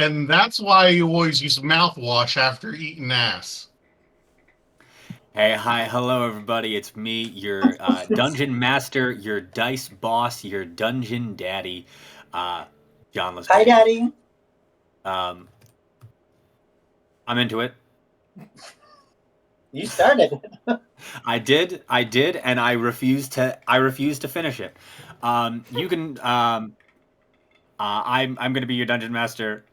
And that's why you always use mouthwash after eating ass. Hey, hi, hello, everybody. It's me, your dungeon master, your dice boss, your dungeon daddy, uh, John Hi, Lestave. Daddy. Um, I'm into it. You started. I did, and I refused to finish it. You can, I'm going to be your dungeon master.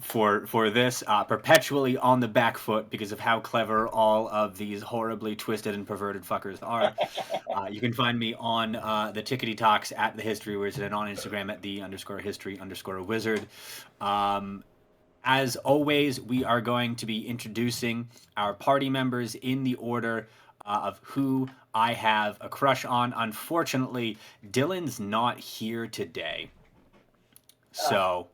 For this perpetually on the back foot because of how clever all of these horribly twisted and perverted fuckers are. You can find me on the Tickety Talks at the History Wizard and on Instagram at the _history_wizard. As always, we are going to be introducing our party members in the order of who I have a crush on. Unfortunately, Dylan's not here today. So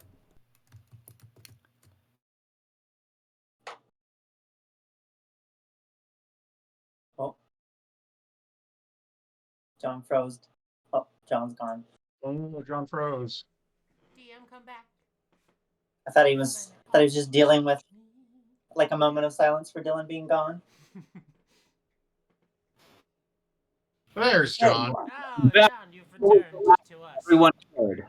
Oh, John froze. Oh, John's gone. Oh, John froze. DM, come back. I thought he was just dealing with like a moment of silence for Dylan being gone. There's There you John. are. Oh, John, you've returned to us. everyone heard.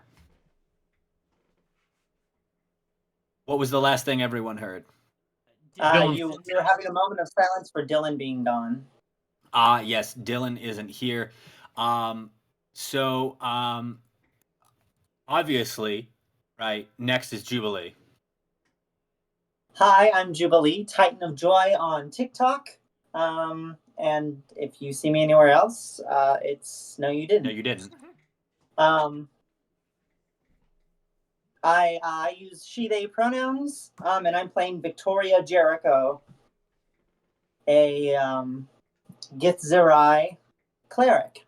What was the last thing everyone heard? Dylan. You were having a moment of silence for Dylan being gone. Yes, Dylan isn't here. So obviously, right, next is Jubilee. Hi, I'm Jubilee, Titan of Joy on TikTok. And if you see me anywhere else, it's no, you didn't. No, you didn't. I use she/they pronouns, and I'm playing Victoria Jericho, a Githzerai cleric.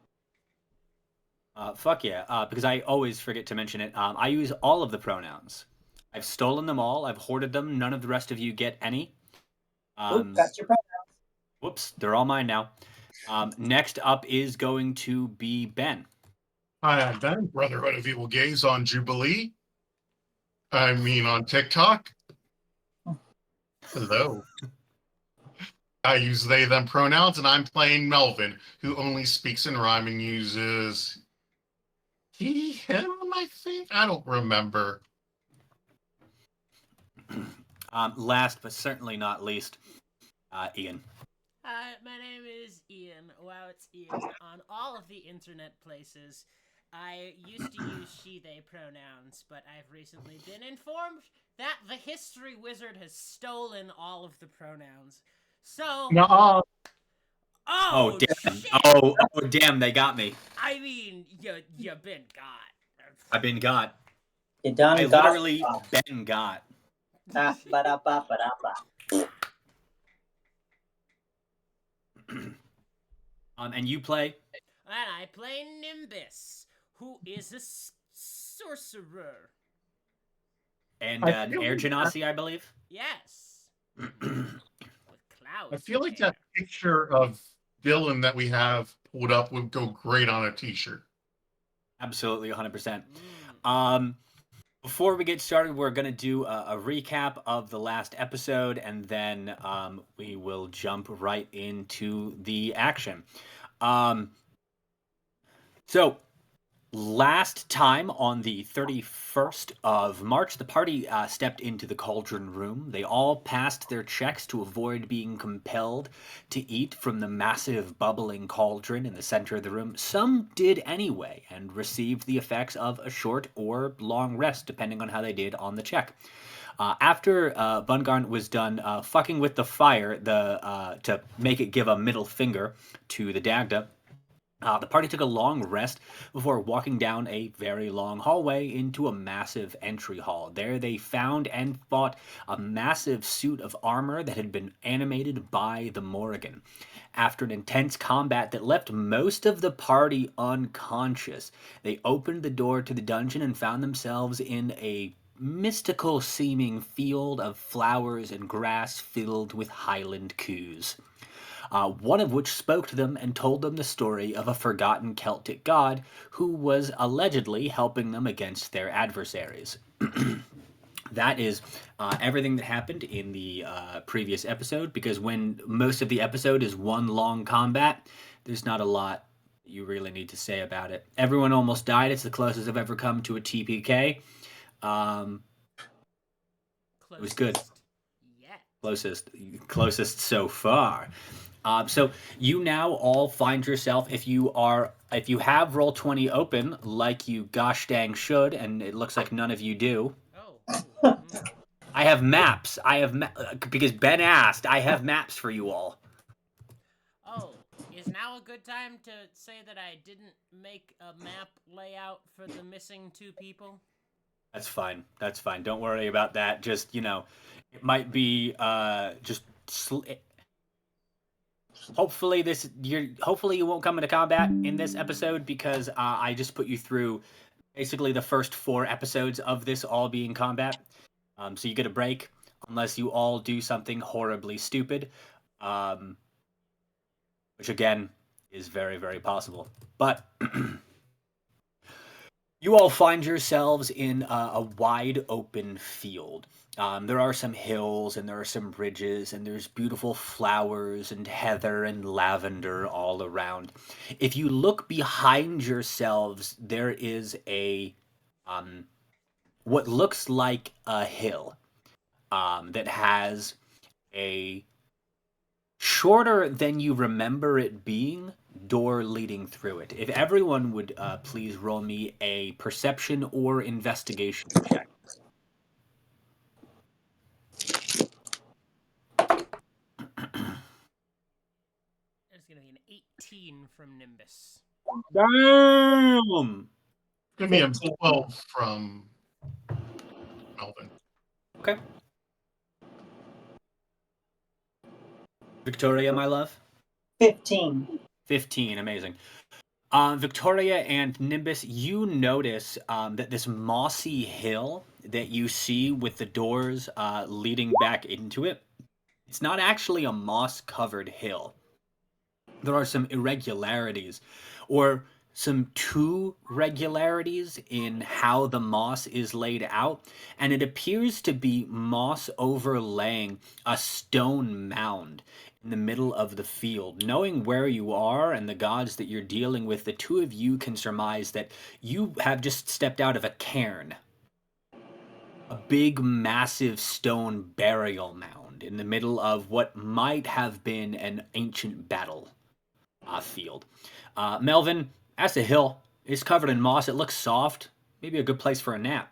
Fuck yeah, because I always forget to mention it. I use all of the pronouns. I've stolen them all. I've hoarded them. None of the rest of you get any. Got your pronouns. Whoops, they're all mine now. Next up is going to be Ben. Hi, I'm Ben, Brotherhood of Evil Gays on Jubilee. I mean, on TikTok. Hello. I use they, them pronouns, and I'm playing Melvin, who only speaks in rhyme and uses he, him, I think? I don't remember. Last but certainly not least, Ian. Hi, my name is Ian. Wow, it's Ian on all of the internet places. I used to use she/they pronouns, but I've recently been informed that the History Wizard has stolen all of the pronouns. So, Nuh-uh. Oh damn! shit! Oh damn! They got me. I mean, you been got. I've been got. You done I got literally been got. Ba-da-ba-ba-da-ba. And you play? And I play Nimbus, who is a sorcerer. And Air Genasi, I believe. Yes. With clouds. I feel like that picture of Dylan that we have pulled up would go great on a t-shirt. Absolutely, 100%. Before we get started, we're going to do a recap of the last episode, and then we will jump right into the action. So, last time on the 31st of March, the party stepped into the cauldron room. They all passed their checks to avoid being compelled to eat from the massive bubbling cauldron in the center of the room. Some did anyway and received the effects of a short or long rest, depending on how they did on the check. After Bungarn was done fucking with the fire to make it give a middle finger to the Dagda, the party took a long rest before walking down a very long hallway into a massive entry hall. There they found and fought a massive suit of armor that had been animated by the Morrigan. After an intense combat that left most of the party unconscious, they opened the door to the dungeon and found themselves in a mystical seeming field of flowers and grass filled with highland coos. One of which spoke to them and told them the story of a forgotten Celtic god who was allegedly helping them against their adversaries. that is everything that happened in the previous episode, because when most of the episode is one long combat, there's not a lot you really need to say about it. Everyone almost died. It's the closest I've ever come to a TPK. It was good. Yeah. Closest so far. So you now all find yourself, if you have Roll20 open, like you gosh dang should, and it looks like none of you do. Oh. I have maps. Because Ben asked. I have maps for you all. Oh, is now a good time to say that I didn't make a map layout for the missing 2 people? That's fine. Don't worry about that. Just, it might be hopefully you won't come into combat in this episode, because I just put you through basically the first 4 episodes of this all being combat. So you get a break unless you all do something horribly stupid, which again is very, very possible. But you all find yourselves in a wide open field. There are some hills and there are some ridges and there's beautiful flowers and heather and lavender all around. If you look behind yourselves, there is what looks like a hill that has a shorter than you remember it being door leading through it. If everyone would please roll me a perception or investigation check. It's gonna be an 18 from Nimbus. Damn! Give me a 12 from Melvin. Okay. Victoria, my love? 15. 15, amazing. Victoria and Nimbus, you notice that this mossy hill that you see with the doors leading back into it, it's not actually a moss-covered hill. There are some irregularities, or some two regularities in how the moss is laid out, and it appears to be moss overlaying a stone mound in the middle of the field. Knowing where you are and the gods that you're dealing with, the two of you can surmise that you have just stepped out of a cairn. A big, massive stone burial mound in the middle of what might have been an ancient battle field. Melvin, that's a hill. It's covered in moss. It looks soft. Maybe a good place for a nap.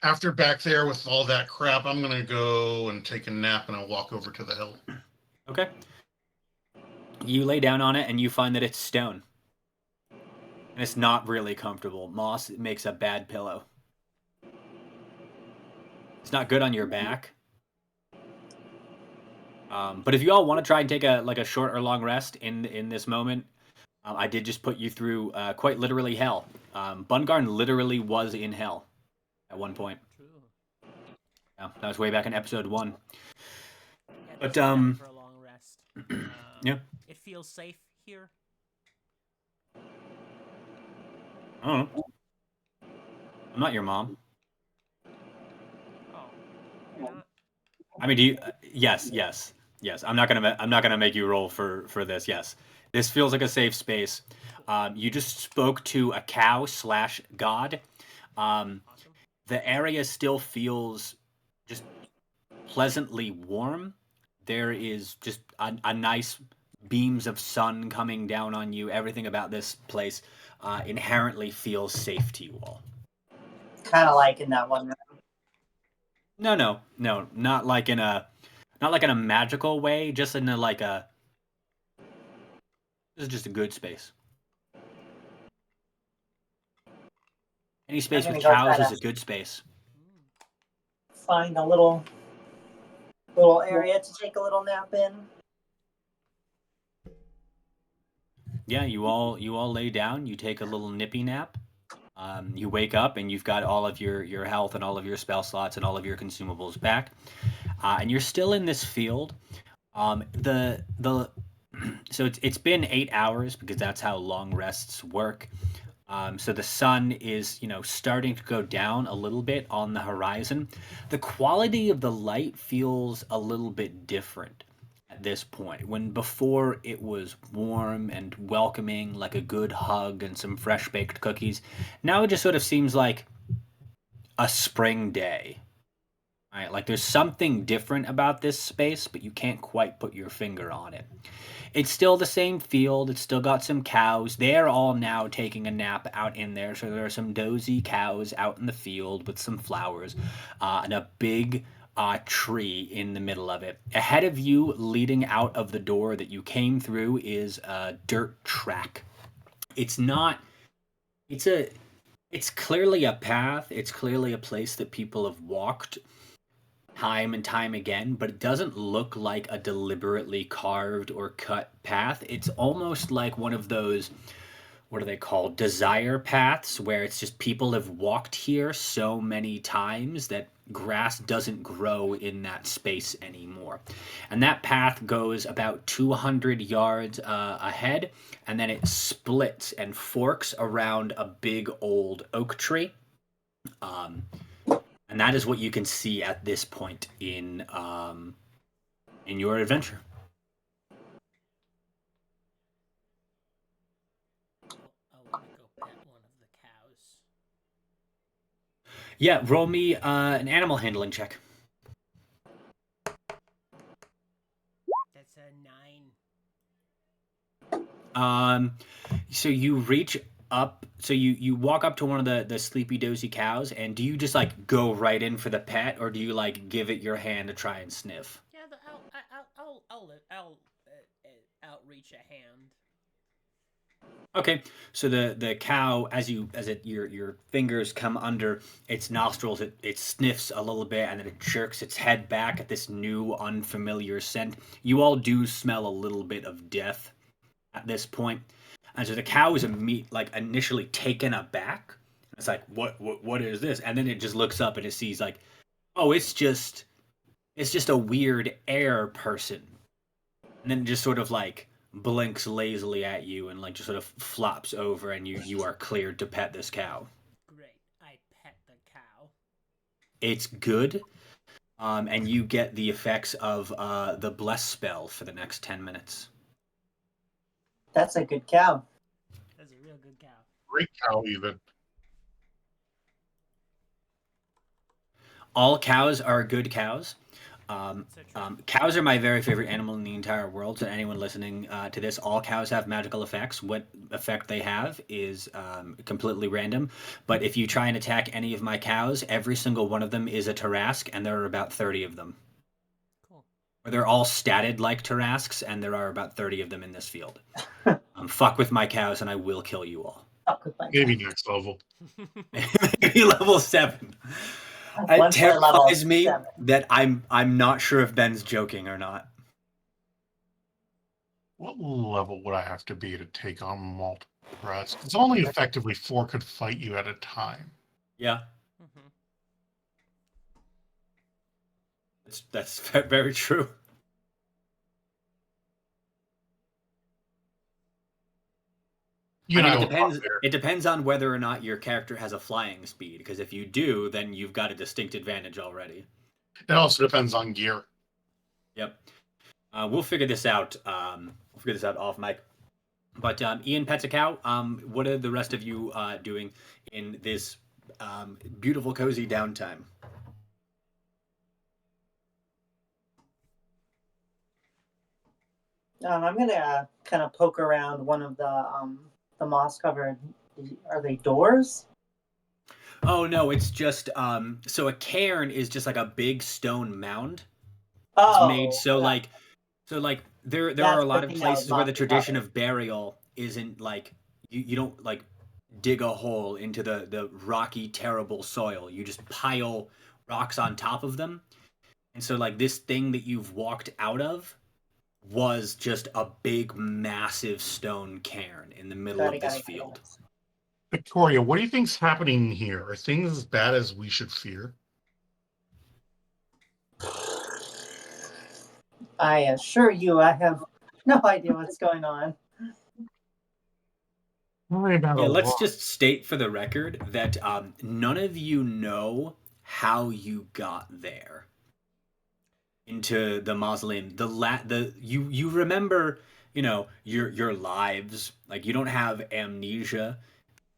After back there with all that crap, I'm going to go and take a nap and I'll walk over to the hill. Okay. You lay down on it and you find that it's stone. And it's not really comfortable. Moss makes a bad pillow. It's not good on your back. But if you all want to try and take a short or long rest in this moment, I did just put you through quite literally hell. Bungarn literally was in hell at one point. True. Yeah, that was way back in episode 1. Yeah, But for a long rest. yeah, It feels safe here. I don't know. I'm not your mom. Oh, you're not? I mean, do you? Yes. I'm not gonna make you roll for this. Yes, this feels like a safe space. You just spoke to a cow/god. Awesome. The area still feels just pleasantly warm. There is just a nice beams of sun coming down on you. Everything about this place inherently feels safe to you all. Kind of like in that one room. No, not like in a magical way. Just in this is just a good space. Any space with cows is a good space. Find a little area to take a little nap in. Yeah, you all lay down. You take a little nippy nap. You wake up and you've got all of your health and all of your spell slots and all of your consumables back, and you're still in this field. So it's been 8 hours because that's how long rests work. So the sun is, starting to go down a little bit on the horizon. The quality of the light feels a little bit different at this point. When before it was warm and welcoming, like a good hug and some fresh baked cookies, now it just sort of seems like a spring day. Right? Like there's something different about this space, but you can't quite put your finger on it. It's still the same field. It's still got some cows. They're all now taking a nap out in there. So there are some dozy cows out in the field with some flowers and a big tree in the middle of it. Ahead of you, leading out of the door that you came through, is a dirt track. It's not. It's a. It's clearly a path. It's clearly a place that people have walked time and time again, but it doesn't look like a deliberately carved or cut path. It's almost like one of those, what are they called? Desire paths, where it's just people have walked here so many times that grass doesn't grow in that space anymore. And that path goes about 200 yards ahead, and then it splits and forks around a big old oak tree. And that is what you can see at this point in your adventure. I want to go pet one of the cows. Yeah, roll me an animal handling check. That's a 9. So you reach up, so you walk up to one of the sleepy dozy cows, and do you just like go right in for the pet, or do you like give it your hand to try and sniff? Yeah, I'll outreach a hand. Okay, so the cow, your fingers come under its nostrils, it sniffs a little bit, and then it jerks its head back at this new unfamiliar scent. You all do smell a little bit of death at this point. And so the cow is initially taken aback. It's like, what is this? And then it just looks up and it sees like, oh, it's just a weird air person. And then it just sort of like blinks lazily at you and like just sort of flops over, and you are cleared to pet this cow. Great. I pet the cow. It's good. And you get the effects of the bless spell for the next 10 minutes. That's a good cow. That's a real good cow. Great cow, even. All cows are good cows. So true. Cows are my very favorite animal in the entire world. So anyone listening to this, all cows have magical effects. What effect they have is completely random. But if you try and attack any of my cows, every single one of them is a Tarask, and there are about 30 of them. Cool. They're all statted like Tarasks, and there are about 30 of them in this field. Fuck with my cows, and I will kill you all. Fuck with my Maybe cow. next level. Maybe level 7. It terrifies me that I'm not sure if Ben's joking or not. What level would I have to be to take on multiple threats? It's only effectively 4 could fight you at a time. Yeah, Mhm. that's very true. It depends on whether or not your character has a flying speed. Because if you do, then you've got a distinct advantage already. It also depends on gear. Yep. We'll figure this out. We'll figure this out off mic. But Ian pets a cow. What are the rest of you doing in this beautiful, cozy downtime? I'm gonna kind of poke around one of the moss covered. Are they doors? Oh no, it's just so a cairn is just like a big stone mound. Oh, It's made so like there That's are a the lot of thing that was places where the not tradition covered. of burial isn't like you don't like dig a hole into the rocky terrible soil. You just pile rocks on top of them. And so like this thing that you've walked out of was just a big massive stone cairn in the middle of this field. Victoria, what do you think's happening here? Are things as bad as we should fear? I assure you, I have no idea what's going on. Probably about Yeah, a let's lot. just state for the record that none of you know how you got there into the mausoleum. You remember, your lives. Like, you don't have amnesia.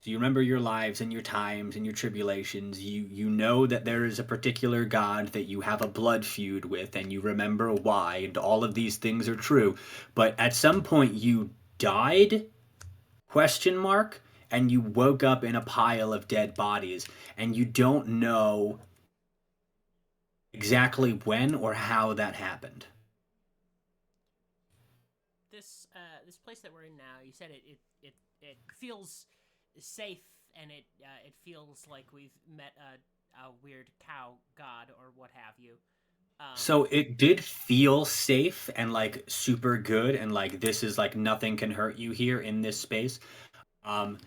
So you remember your lives and your times and your tribulations. You know that there is a particular god that you have a blood feud with, and you remember why, and all of these things are true. But at some point you died, question mark, and you woke up in a pile of dead bodies, and you don't know exactly when or how that happened. This place that we're in now, you said it feels safe, and it feels like we've met a weird cow god or what have you. So it did feel safe and like super good, and like this is like nothing can hurt you here in this space. Um,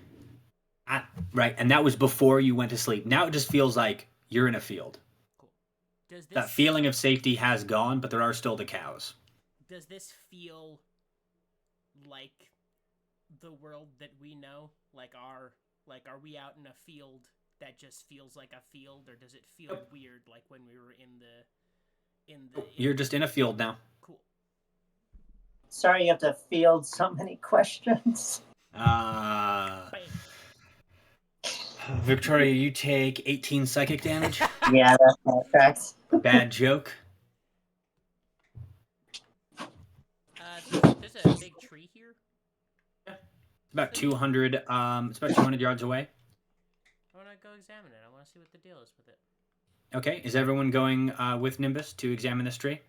right, and that was before you went to sleep. Now it just feels like you're in a field. Cool. Does That this feeling of safety has gone, but there are still the cows. does this feel like the world that we know? Are we out in a field that just feels like a field, or does it feel weird like when we were You're just in a field now. Cool. Sorry you have to field so many questions. Victoria, you take 18 psychic damage. Yeah, that tracks. Bad joke. There's a big tree here. It's about 200. It's about 200 yards away. I want to go examine it. I want to see what the deal is with it. Okay, is everyone going with Nimbus to examine this tree?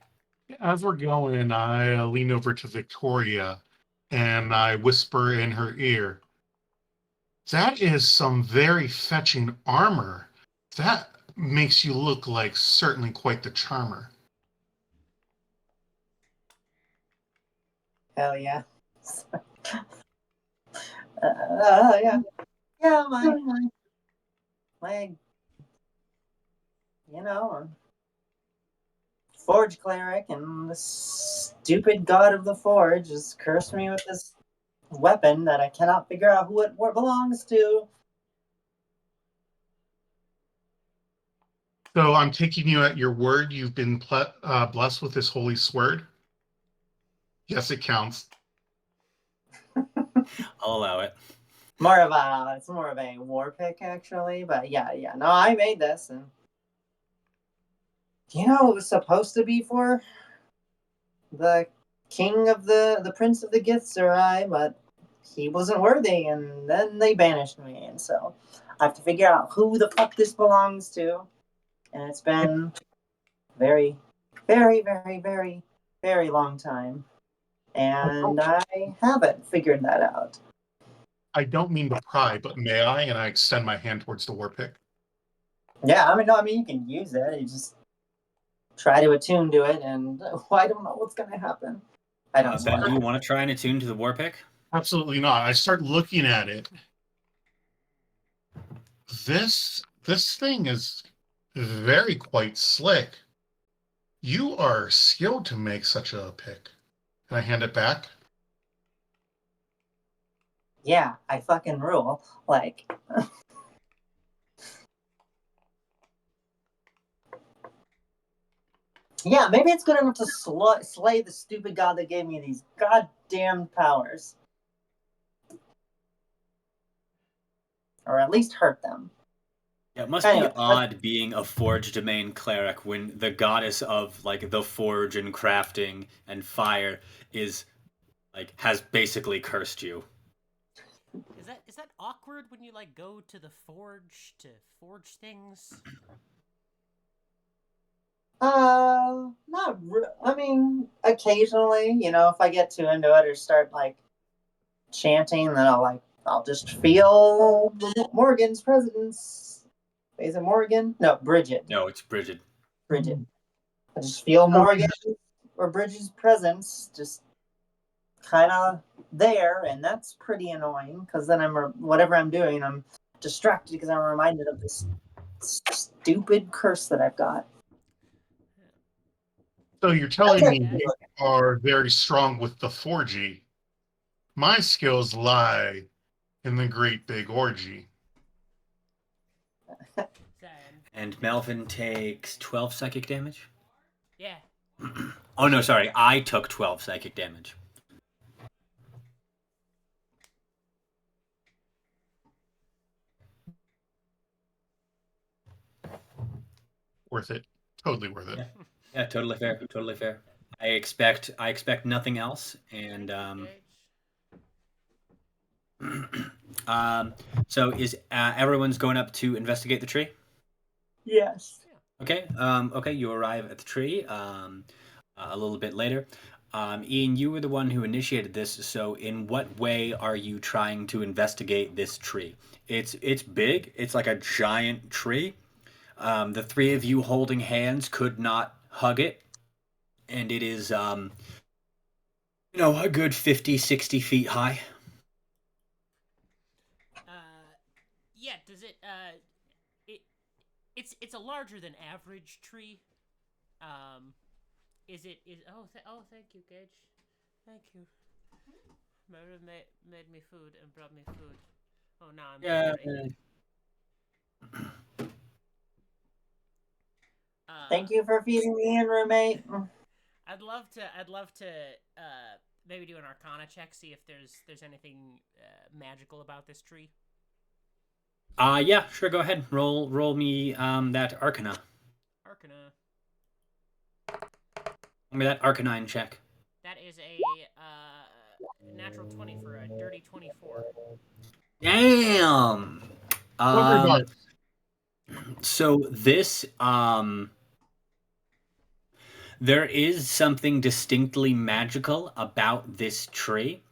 As we're going, I lean over to Victoria and I whisper in her ear, "That is some very fetching armor. That makes you look like certainly quite the charmer." Hell yeah. Yeah. Yeah, my, Forge cleric and the stupid god of the Forge has cursed me with this weapon that I cannot figure out who it belongs to. So I'm taking you at your word. You've been blessed with this holy sword. Yes, it counts. I'll allow it. It's more of a war pick actually, but yeah. No, I made this, and it was supposed to be for the king of the prince of the Githzerai, but he wasn't worthy, and then they banished me, and so I have to figure out who the fuck this belongs to, and it's been very, very, very, very, very long time, and I haven't figured that out. I don't mean to pry, but may I? And I extend my hand towards the war pick. Yeah, no, you can use it. You just try to attune to it, and I don't know what's gonna happen. I don't Ben, do you want to try and attune to the war pick? Absolutely not. I start looking at it. This thing is very quite slick. You are skilled to make such a pick. Can I hand it back? Yeah, I fucking rule. Like, yeah, maybe it's good enough to slay the stupid god that gave me these goddamn powers. Or at least hurt them. Yeah, it must be odd being a Forge domain cleric when the goddess of like the Forge and crafting and fire has basically cursed you. Is that awkward when you like go to the forge to forge things? I mean, occasionally, if I get too into it or start like chanting, then I'll just feel Morgan's presence. Is it Morgan? No, Bridget. No, it's Bridget. Bridget. I just feel Morgan or Bridget's presence just kind of there, and that's pretty annoying because then whatever I'm doing, I'm distracted because I'm reminded of this stupid curse that I've got. So you're telling me you are very strong with the 4G. My skills lie in the great big orgy. Saying, And Melvin takes 12 psychic damage. yeah. Oh no, sorry. I took 12 psychic damage. Worth it. Totally worth it. Yeah. Yeah, totally fair. Totally fair. I expect nothing else, and so is everyone's going up to investigate the tree? Yes. Okay. Okay. You arrive at the tree a little bit later. Ian, you were the one who initiated this. So, in what way are you trying to investigate this tree? It's big. It's like a giant tree. The three of you holding hands could not hug it, and it is a good 50, 60 feet high. Yeah. Does it? It's a larger than average tree. Is it? Thank you, Gage. Thank you. Murder made me food and brought me food. Oh, now I'm hungry. Thank you for feeding me in, roommate. I'd love to maybe do an Arcana check, see if there's anything magical about this tree. Yeah, sure. Go ahead. Roll me that Arcana. Arcana. Give me that Arcanine check. That is a natural 20 for a dirty 24. Damn. Overnight. So this there is something distinctly magical about this tree.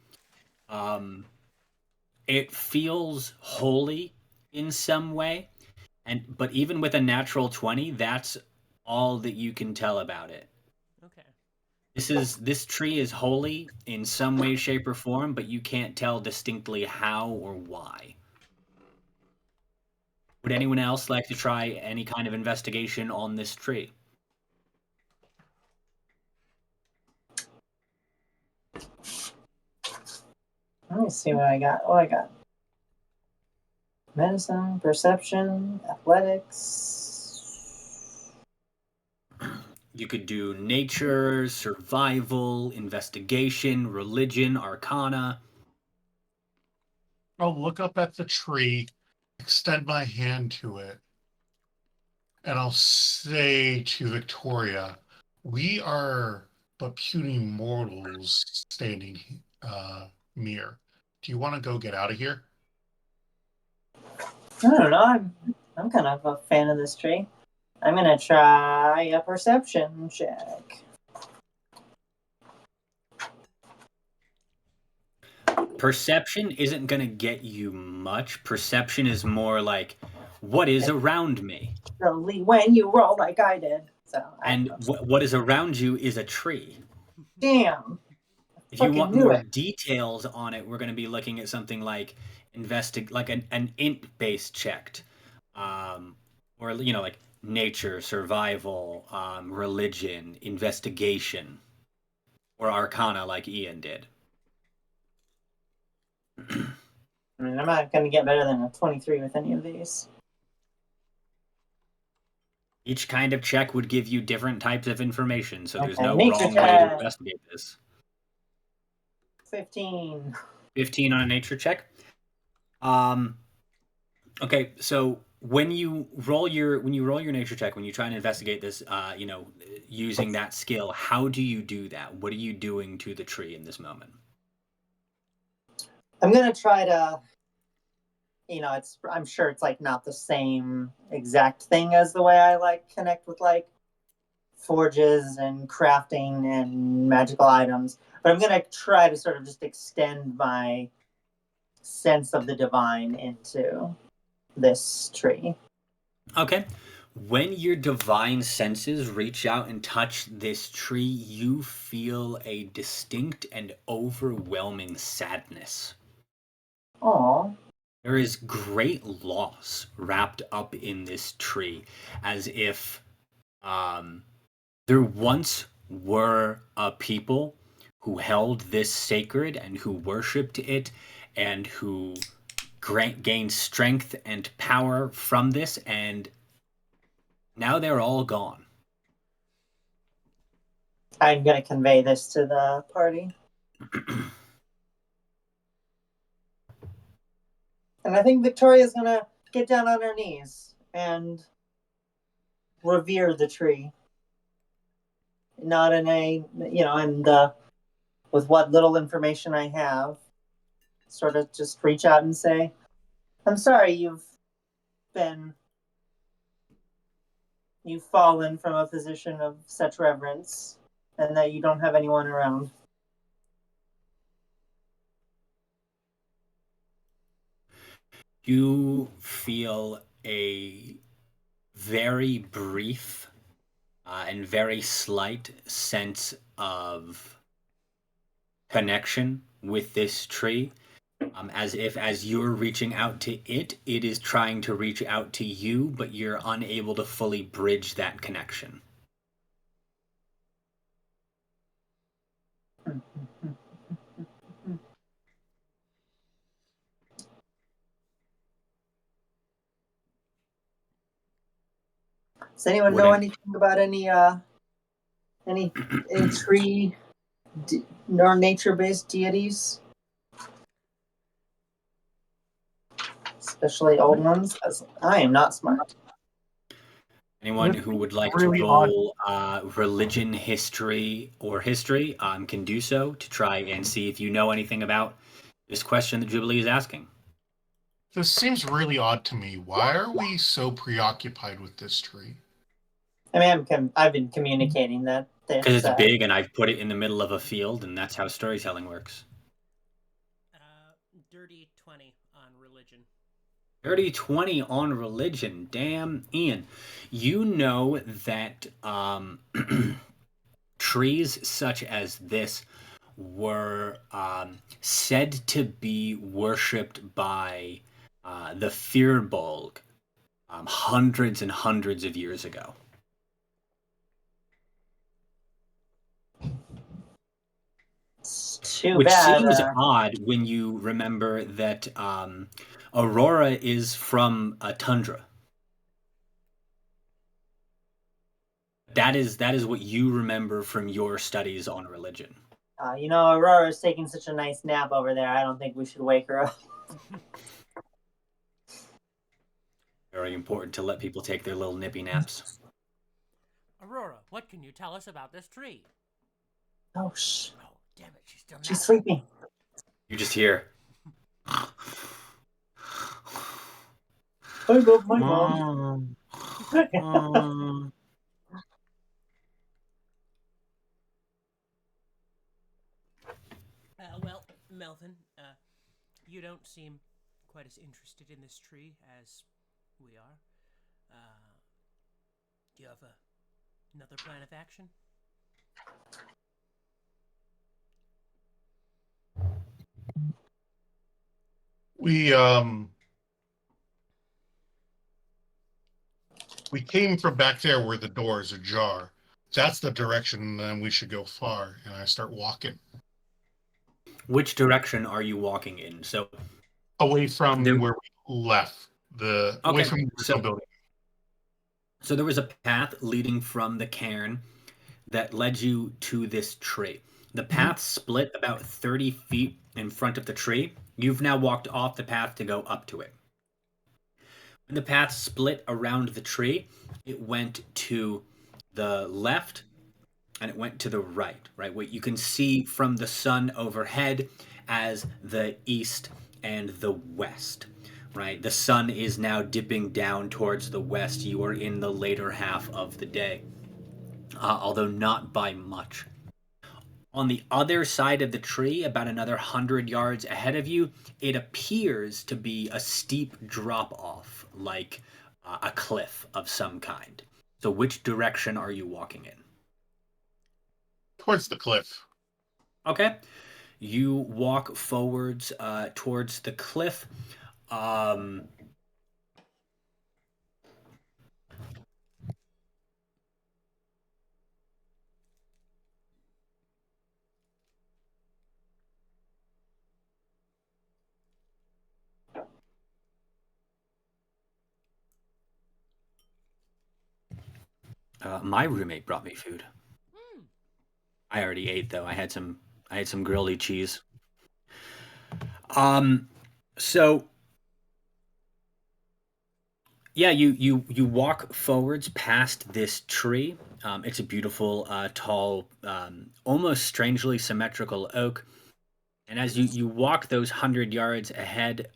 It feels holy in some way, but even with a natural 20, that's all that you can tell about it. Okay. This tree is holy in some way, shape, or form, but you can't tell distinctly how or why. Would anyone else like to try any kind of investigation on this tree? Let me see what I got. What I got. Medicine, perception, athletics. You could do nature, survival, investigation, religion, arcana. I'll look up at the tree, extend my hand to it, and I'll say to Victoria, we are but puny mortals standing near. Do you want to go get out of here? I don't know. I'm kind of a fan of this tree. I'm gonna try a perception check. Perception isn't going to get you much. Perception is more like, what is around me? Only when you roll like I did. So. And what is around you is a tree. Damn. If you want more details on it, we're going to be looking at something like an int-based check, or like nature, survival, religion, investigation, or arcana, like Ian did. I mean, I'm not going to get better than a 23 with any of these. Each kind of check would give you different types of information, so there's no nature wrong way to investigate this. 15. 15 on a nature check. Okay, so when you roll your nature check, when you try and investigate this, using that skill, how do you do that? What are you doing to the tree in this moment? I'm gonna try to, I'm sure it's like not the same exact thing as the way I like connect with like forges and crafting and magical items, but I'm gonna try to sort of just extend my sense of the divine into this tree. Okay. When your divine senses reach out and touch this tree, you feel a distinct and overwhelming sadness. Aww. There is great loss wrapped up in this tree, as if there once were a people who held this sacred and who worshipped it and who gained strength and power from this, and now they're all gone. I'm going to convey this to the party. And I think Victoria's going to get down on her knees and revere the tree. Not in a, and with what little information I have, sort of just reach out and say, I'm sorry you've fallen from a position of such reverence and that you don't have anyone around. You feel a very brief and very slight sense of connection with this tree. As if as you're reaching out to it, it is trying to reach out to you, but you're unable to fully bridge that connection. Does anyone know anything about any tree or nature-based deities? Especially old ones, as I am not smart. Anyone who would like really to roll religion, history, or history can do so to try and see if you know anything about this question that Jubilee is asking. This seems really odd to me. Why are we so preoccupied with this tree? I mean, I've been communicating that. Because it's big and I've put it in the middle of a field, and that's how storytelling works. Dirty 20 on religion. Dirty 20 on religion. Damn, Ian. You know that trees such as this were said to be worshipped by the Firbolg hundreds and hundreds of years ago. Which seems odd when you remember that Aurora is from a tundra. That is what you remember from your studies on religion. Aurora's taking such a nice nap over there. I don't think we should wake her up. Very important to let people take their little nippy naps. Aurora, what can you tell us about this tree? Oh, shh. Oh, damn it, she's still napping. She's sleeping. You just hear. I love my mom. Well, Melvin, you don't seem quite as interested in this tree as we are. Do you have another plan of action? We came from back there where the doors are ajar. That's the direction, then we should go far. And I start walking. Which direction are you walking in? So away from where we left. Away from the original building. So there was a path leading from the cairn that led you to this tree. The path split about 30 feet in front of the tree. You've now walked off the path to go up to it. When the path split around the tree, it went to the left and it went to the right, right? What you can see from the sun overhead as the east and the west, right? The sun is now dipping down towards the west. You are in the later half of the day, although not by much. On the other side of the tree, about another 100 yards ahead of you, it appears to be a steep drop-off, like a cliff of some kind. So which direction are you walking in? Towards the cliff. Okay. You walk forwards towards the cliff. My roommate brought me food. Hmm. I already ate though. I had some grilled cheese. Um, so yeah, you walk forwards past this tree. It's a beautiful, tall, almost strangely symmetrical oak. And as you walk those 100 yards ahead,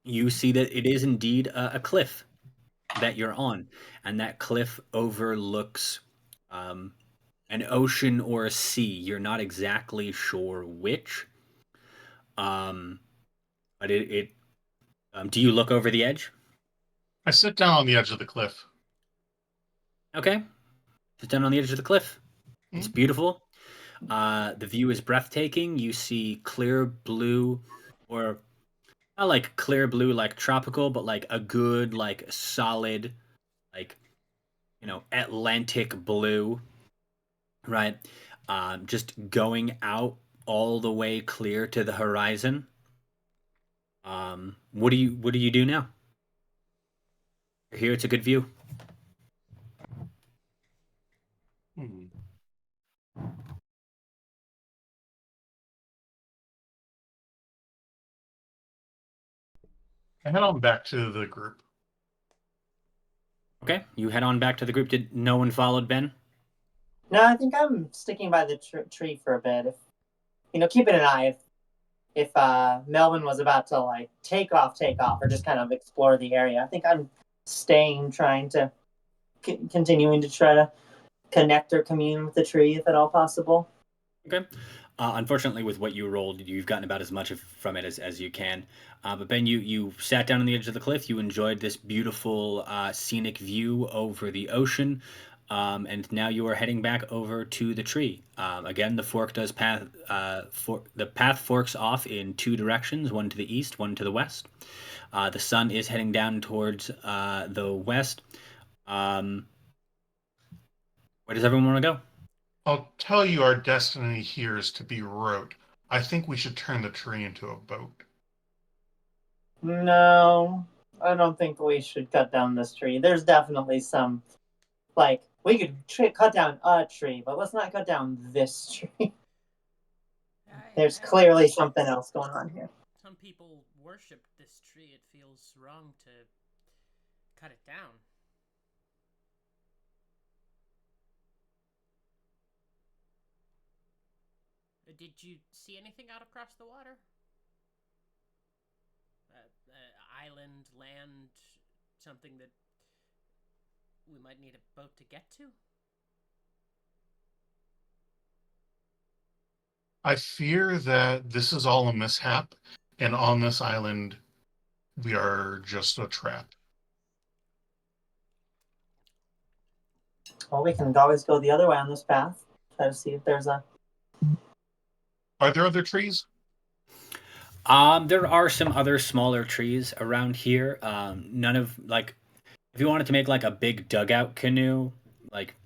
you see that it is indeed a cliff that you're on, and that cliff overlooks um, an ocean or a sea. You're not exactly sure which. Um, but do you look over the edge? I sit down on the edge of the cliff. Okay, sit down on the edge of the cliff. It's Hmm? beautiful. The view is breathtaking. You see clear blue, or not like clear blue like tropical, but like a good, like solid, like Atlantic blue, right? Just going out all the way clear to the horizon. What do you do now? Here, it's a good view. Hmm. I head on back to the group. Okay, you head on back to the group. Did no one followed Ben? No, I think I'm sticking by the tree for a bit. If keeping an eye if Melvin was about to like take off, or just kind of explore the area. I think I'm staying, trying to continuing to try to connect or commune with the tree if at all possible. Okay. Unfortunately, with what you rolled, you've gotten about as much from it as you can. But Ben, you sat down on the edge of the cliff. You enjoyed this beautiful scenic view over the ocean, and now you are heading back over to the tree. Again, the fork does path. The path forks off in two directions: one to the east, one to the west. The sun is heading down towards the west. Um, where does everyone want to go? I'll tell you our destiny here is to be rowed. I think we should turn the tree into a boat. No, I don't think we should cut down this tree. There's definitely some, like, we could cut down a tree, but let's not cut down this tree. There's I clearly something else going on here. Some people worship this tree. It feels wrong to cut it down. Did you see anything out across the water? Island, land, something that we might need a boat to get to? I fear that this is all a mishap, and on this island, we are just a trap. Well, we can always go the other way on this path. Try to see if there's a. Are there other trees? There are some other smaller trees around here. None of like if you wanted to make like a big dugout canoe, like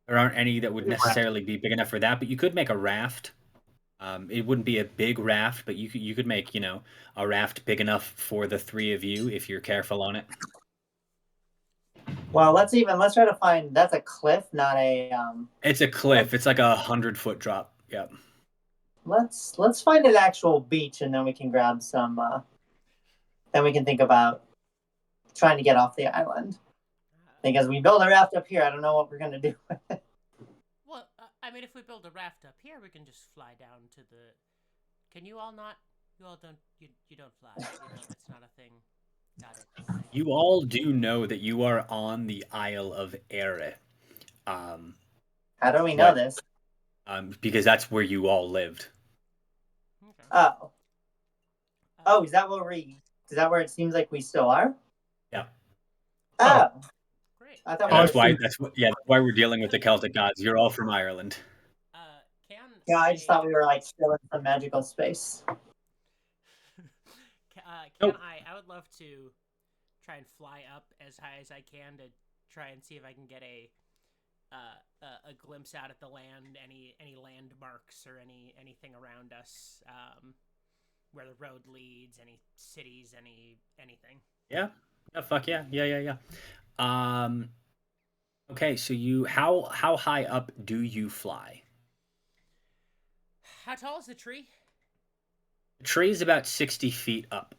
there aren't any that would necessarily be big enough for that, but you could make a raft. It wouldn't be a big raft, but you could make, a raft big enough for the three of you if you're careful on it. Well, let's try to find. That's a cliff, not a. It's a cliff. It's like 100-foot drop. Yep. Let's find an actual beach, and then we can grab some. Then we can think about trying to get off the island. Because we build a raft up here, I don't know what we're gonna do with it. Well, I mean, if we build a raft up here, we can just fly down to the. Can you all not? You all don't. You don't fly. It's not a thing. Got it. You all do know that you are on the Isle of Ere. Um, How do we know but this? because that's where you all lived. Okay. Oh, is that where we? Is that where it seems like we still are? Yeah. Oh, Great. I thought And we that's were. why that's why we're dealing with the Celtic gods. You're all from Ireland. Can Yeah, I just I- thought we were like still in some magical space. can Nope. I would love to try and fly up as high as I can to try and see if I can get a glimpse out at the land, any landmarks or anything around us, where the road leads, any cities, anything. Yeah. Yeah. Fuck yeah. Yeah. Yeah. Yeah. Um. Okay, so how high up do you fly? How tall is the tree? The tree is about 60 feet up.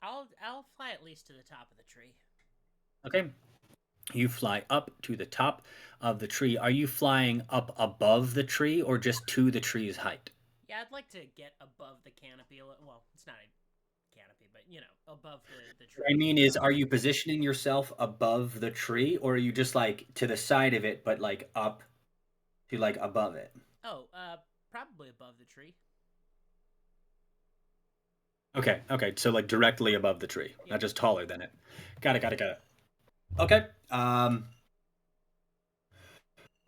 I'll fly at least to the top of the tree. Okay. You fly up to the top of the tree. Are you flying up above the tree or just to the tree's height? Yeah, I'd like to get above the canopy. Well, it's not a canopy, but above the What I tree. mean is, are you positioning yourself above the tree or are you just like to the side of it, but like up to like above it? Oh, probably above the tree. Okay, okay. So like directly above the tree, Yep. not just taller than it. Got it, got it, got it. Okay.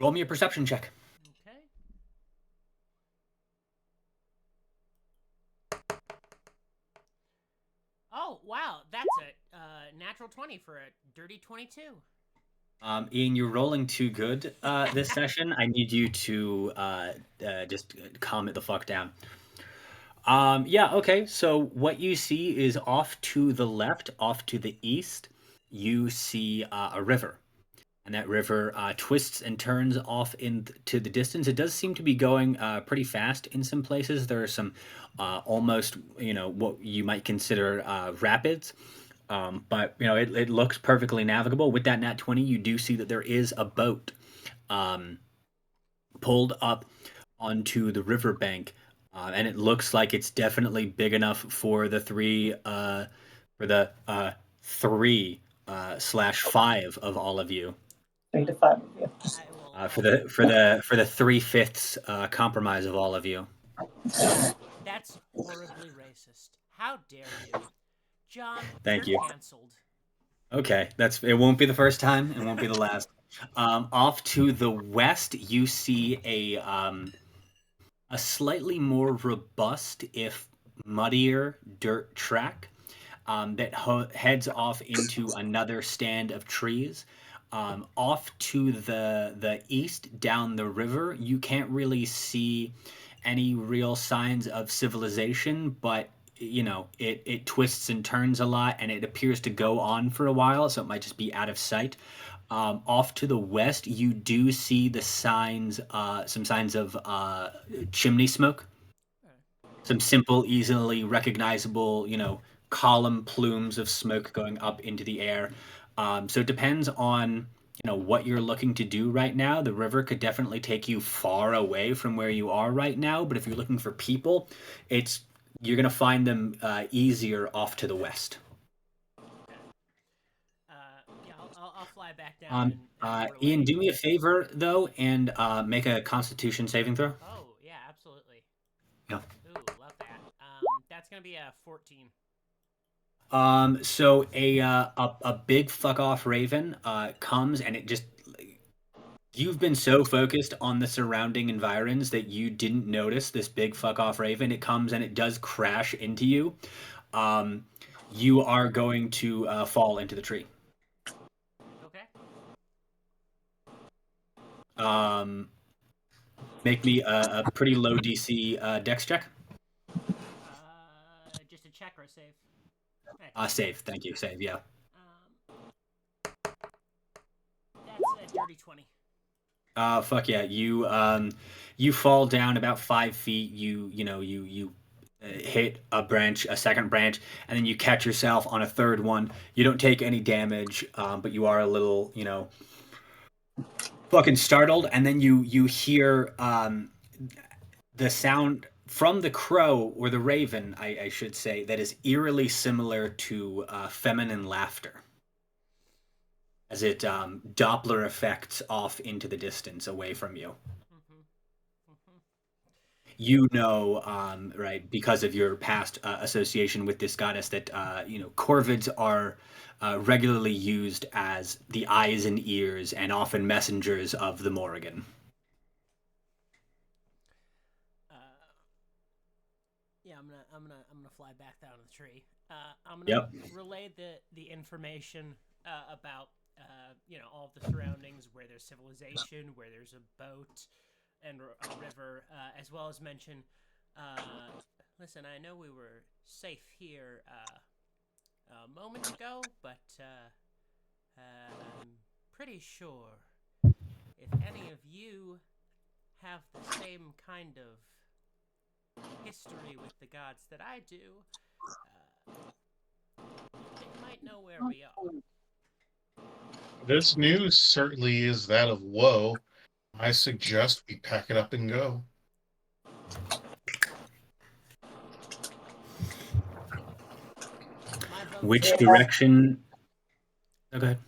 Roll me a perception check. Okay. Oh wow, that's a natural 20 for a dirty 22. Ian, you're rolling too good this session. I need you to just calm it the fuck down. Yeah, okay. So what you see is off to the left, off to the east, you see a river. And that river twists and turns off into the distance. It does seem to be going pretty fast in some places. There are some almost, what you might consider rapids. But it looks perfectly navigable. With that nat 20, you do see that there is a boat um, pulled up onto the riverbank, and it looks like it's definitely big enough for the three slash five of all of you. 3 to 5 of you. I will. For the 3/5 compromise of all of you. That's horribly racist. How dare you, John? Thank You're you. canceled. Okay, it won't be the first time. It won't be the last. Off to the west, you see a slightly more robust, if muddier, dirt track that heads off into another stand of trees. Off to the east, down the river, you can't really see any real signs of civilization, but it twists and turns a lot, and it appears to go on for a while, so it might just be out of sight. Off to the west, you do see some signs of chimney smoke. Some simple, easily recognizable, column plumes of smoke going up into the air. So it depends on what you're looking to do right now. The river could definitely take you far away from where you are right now, but if you're looking for people, you're gonna find them easier off to the west. Yeah, I'll fly back down Um, and Ian, relay. do me a favor though, and make a Constitution saving throw. Oh yeah, absolutely. Yeah. Ooh, love that. That's gonna be a 14. So a big fuck off raven comes and it just you've been so focused on the surrounding environs that you didn't notice this big fuck off raven. It comes and it does crash into you. Um, you are going to fall into the tree. Okay. Um, make me a pretty low DC Dex check. Just a check or a save. Save. Thank you. Save. Yeah. That's a dirty 20. Fuck yeah. You fall down about 5 feet. You hit a second branch, and then you catch yourself on a third one. You don't take any damage, but you are a little, fucking startled. And then you hear the sound from the crow or the raven, I should say, that is eerily similar to feminine laughter as it Doppler effects off into the distance away from you. Mm-hmm. Mm-hmm. Right, because of your past association with this goddess, that corvids are regularly used as the eyes and ears and often messengers of the Morrigan. Yeah, I'm gonna fly back down to the tree. I'm gonna Yep. relay the information about all of the surroundings, where there's civilization, where there's a boat and a river, as well as mention. Listen, I know we were safe here a moment ago, but I'm pretty sure if any of you have the same kind of history with the gods that I do, they might know where we are. This news certainly is that of woe. I suggest we pack it up and go. My vote Which Yeah. direction? Oh, go ahead.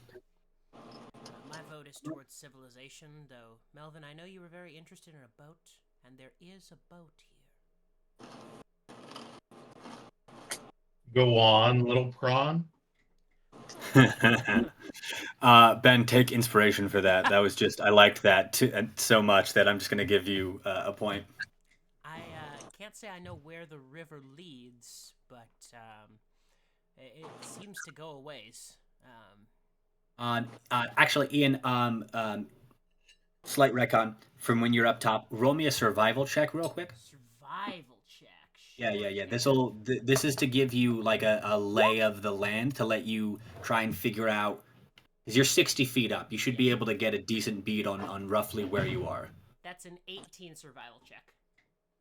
my vote is towards civilization, though. Melvin, I know you were very interested in a boat, and there is a boat here. Go on, little prawn. Ben, take inspiration for that. That was just, I liked that so much that I'm just going to give you a point. I can't say I know where the river leads, but it seems to go a ways. Actually, Ian, slight retcon from when you're up top. Roll me a survival check real quick. Survival check. Yeah, Sure yeah, yeah. can. This is to give you like a lay of the land to let you try and figure out. Because you're 60 feet up, you should be able to get a decent beat on roughly where you are. That's an 18 survival check.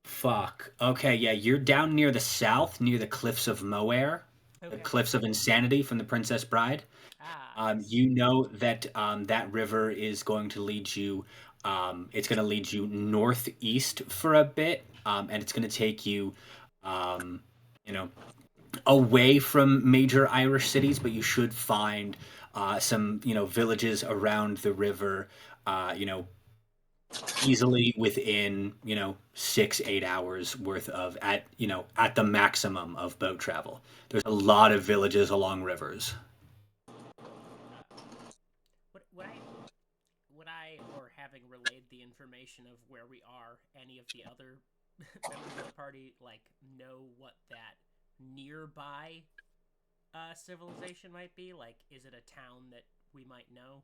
Fuck. Okay, yeah, you're down near the south, near the cliffs of Moher, the Okay. cliffs of Insanity from the Princess Bride. Yes. You know that that river is going to lead you. It's going to lead you northeast for a bit, and it's going to take you, um, you know, away from major Irish cities. But you should find some, villages around the river. Easily within 6-8 hours worth of at the maximum of boat travel. There's a lot of villages along rivers. Would I, or having relayed the information of where we are, any of the other members of the party, like, know what that nearby civilization might be? Like, is it a town that we might know?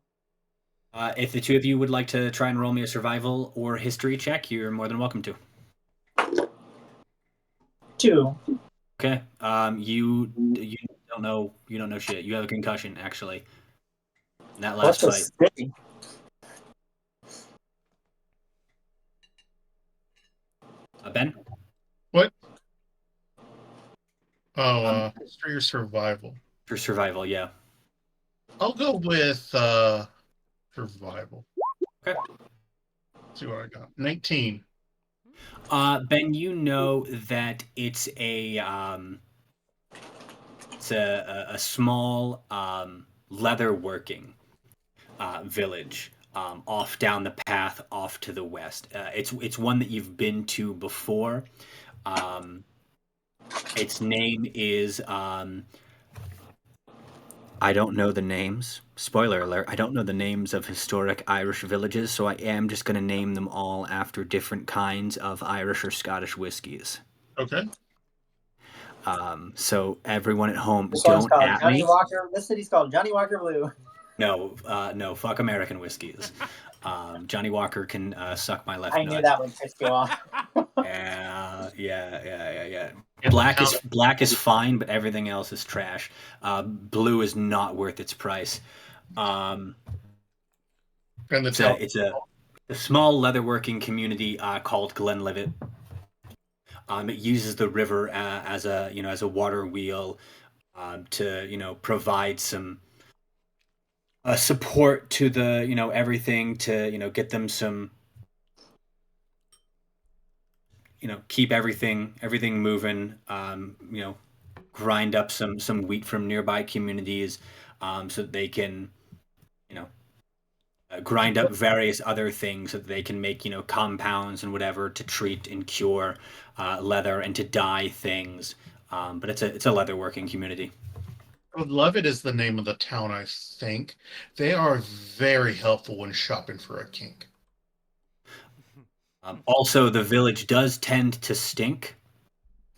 If the two of you would like to try and roll me a survival or history check, you're more than welcome to. 2. Okay. You don't know shit. You have a concussion actually. In that last What's fight. a city? Ben? What? Oh, history or survival? For survival, yeah. I'll go with survival. Okay. See what I got. 19. Ben, you know that it's a small leatherworking village off down the path off to the west. It's one that you've been to before. Its name is I don't know the names. Spoiler alert, I don't know the names of historic Irish villages, so I am just going to name them all after different kinds of Irish or Scottish whiskies. Okay. So everyone at home, This one's don't called at Johnny me. Walker. This city's called Johnny Walker Blue. No, fuck American whiskeys. Johnny Walker can suck my left I nut. knew that would piss you off. Yeah. And Black is fine, but everything else is trash. Blue is not worth its price. and the It's town. a small leatherworking community called Glenlivet. It uses the river as a water wheel to provide some support to the everything to get them some keep everything moving. Grind up some wheat from nearby communities, so that they can you know grind up various other things so that they can make compounds and whatever to treat and cure leather and to dye things. But it's a leatherworking community. Levitt is the name of the town, I think. They are very helpful when shopping for a kink. Also, the village does tend to stink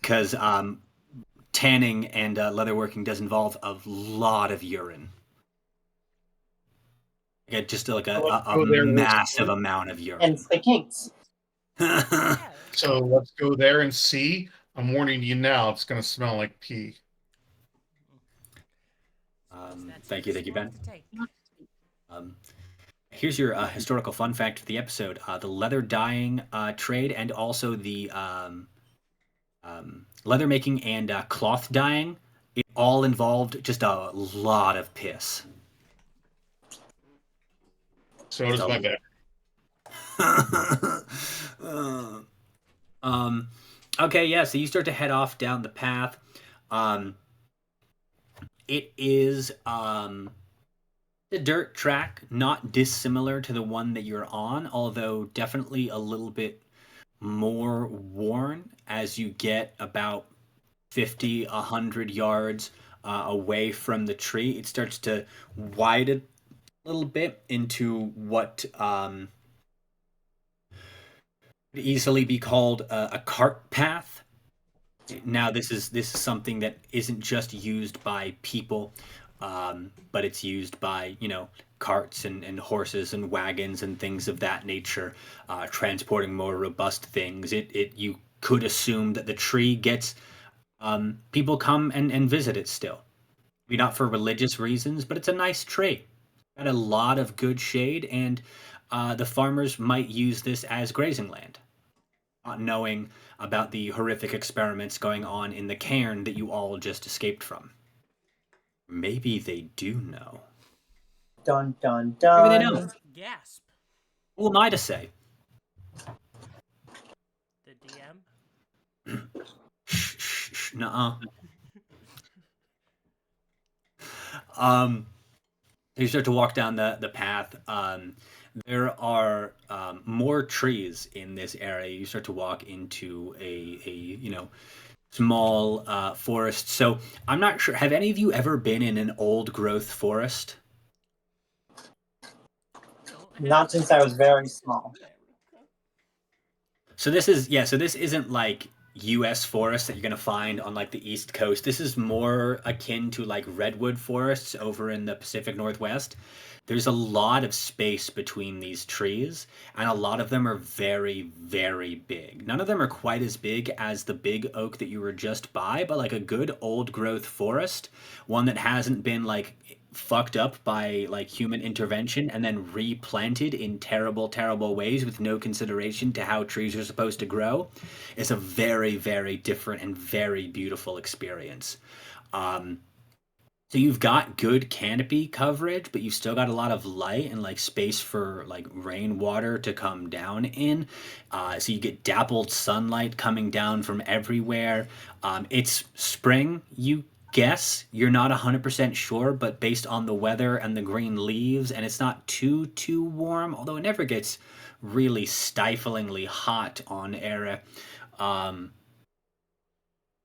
because tanning and leatherworking does involve a lot of urine. Just like a massive amount of urine. And the kinks. Yeah. So let's go there and see. I'm warning you now, it's going to smell like pee. Suppose that's Thank a you, Ben. risk we'll have to take. Here's your historical fun fact for the episode: the leather dyeing trade, and also the leather making and cloth dyeing. It all involved just a lot of piss. So does my bed. Okay, yeah. So you start to head off down the path. It is the dirt track, not dissimilar to the one that you're on, although definitely a little bit more worn as you get about 50, 100 yards away from the tree. It starts to widen a little bit into what could easily be called a cart path. Now, this is something that isn't just used by people, but it's used by carts and horses and wagons and things of that nature, transporting more robust things. It you could assume that the tree gets people come and visit it still. Maybe not for religious reasons, but it's a nice tree. Got a lot of good shade, and the farmers might use this as grazing land, not knowing about the horrific experiments going on in the cairn that you all just escaped from. Maybe they do know. Dun dun Maybe they dun. don't. Gasp. Who am I to say? The DM. Shh, nuh-uh. You start to walk down the path. There are more trees in this area. You start to walk into a small forest. So I'm not sure. Have any of you ever been in an old growth forest? Not since I was very small. So this isn't like U.S. forest that you're gonna find on like the East Coast. This is more akin to like redwood forests over in the Pacific Northwest. There's a lot of space between these trees, and a lot of them are very, very big. None of them are quite as big as the big oak that you were just by, but like a good old growth forest, one that hasn't been like fucked up by like human intervention and then replanted in terrible, terrible ways with no consideration to how trees are supposed to grow, is a very, very different and very beautiful experience. So you've got good canopy coverage, but you've still got a lot of light and like space for like rainwater to come down in. So you get dappled sunlight coming down from everywhere. It's spring, you guess. You're not 100% sure, but based on the weather and the green leaves, and it's not too warm, although it never gets really stiflingly hot on Era. Um,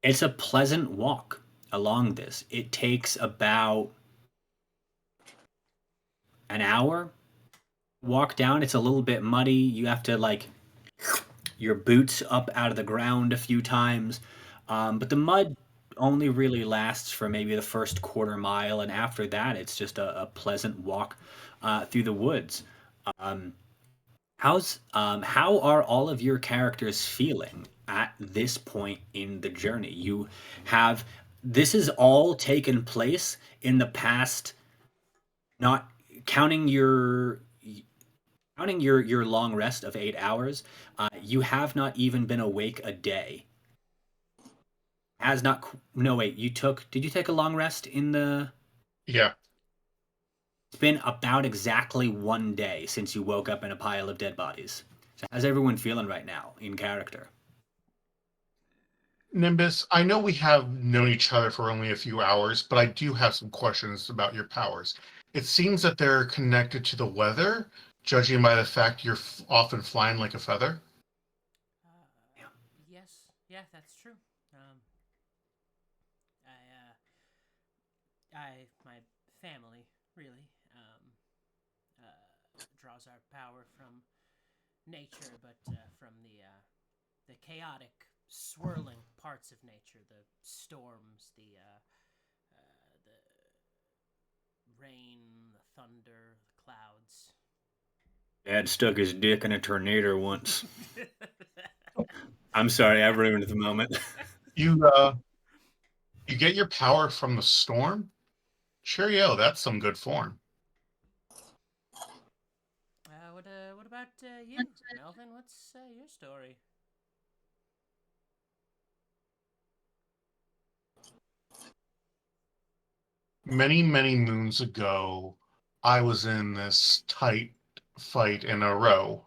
it's a pleasant walk along this. It takes about an hour walk down. It's a little bit muddy. You have to like your boots up out of the ground a few times. But the mud only really lasts for maybe the first quarter mile, and after that, it's just a pleasant walk through the woods. Um, how are all of your characters feeling at this point in the journey? You have this has all taken place in the past, not counting your long rest of 8 hours. You have not even been awake a day. Has not no wait, did you take a long rest in the Yeah. It's been about exactly 1 day since you woke up in a pile of dead bodies. So how's everyone feeling right now in character? Nimbus, I know we have known each other for only a few hours, but I do have some questions about your powers. It seems that they're connected to the weather, judging by the fact you're often flying like a feather. Yes, yeah, that's true. My family really draws our power from nature, but from the chaotic, swirling parts of nature, the storms, the rain, the thunder, the clouds. Dad stuck his dick in a tornado once. I'm sorry, I ruined the moment. You get your power from the storm? Cheerio, that's some good form. about you, Melvin? What's your story? Many, many moons ago, I was in this tight fight in a row.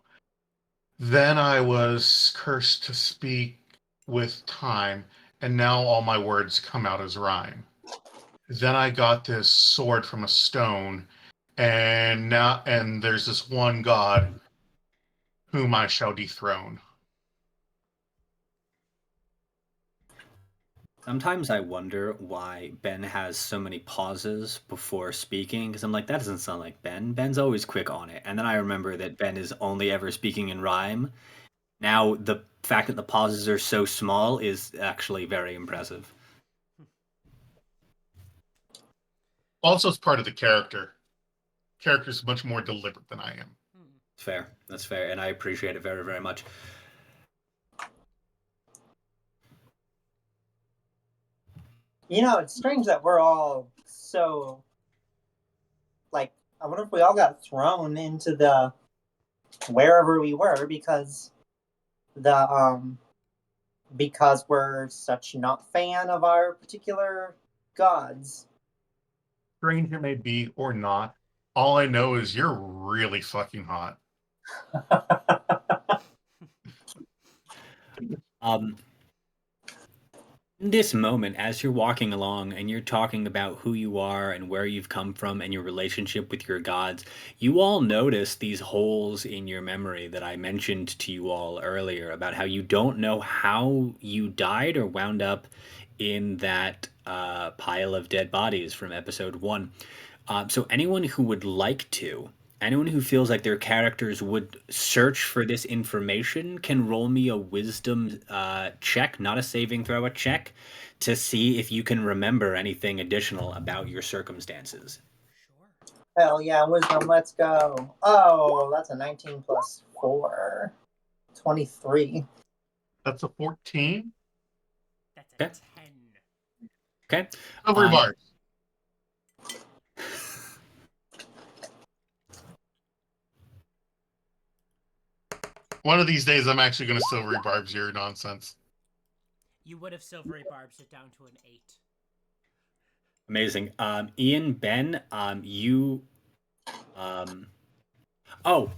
Then I was cursed to speak with time, and now all my words come out as rhyme. Then I got this sword from a stone, and there's this one god whom I shall dethrone. Sometimes I wonder why Ben has so many pauses before speaking, because I'm like, that doesn't sound like Ben. Ben's always quick on it. And then I remember that Ben is only ever speaking in rhyme. Now, the fact that the pauses are so small is actually very impressive. Also, it's part of the character. Character's much more deliberate than I am. It's fair. That's fair. And I appreciate it very, very much. You know, it's strange that we're all so, like, I wonder if we all got thrown into the wherever we were because because we're such not fan of our particular gods. Strange it may be or not, all I know is you're really fucking hot. In this moment, as you're walking along and you're talking about who you are and where you've come from and your relationship with your gods, you all notice these holes in your memory that I mentioned to you all earlier about how you don't know how you died or wound up in that pile of dead bodies from episode one. So anyone who would like to, anyone who feels like their characters would search for this information can roll me a wisdom check, not a saving throw, a check, to see if you can remember anything additional about your circumstances. Sure. Hell yeah, wisdom, let's go. Oh, that's a 19 plus 4. 23. That's a 14. That's a Okay. 10. Okay. Silvery bars. One of these days, I'm actually going to silvery barbs your nonsense. You would have silvery barbs it down to an 8. Amazing. Ian, Ben, you. Oh,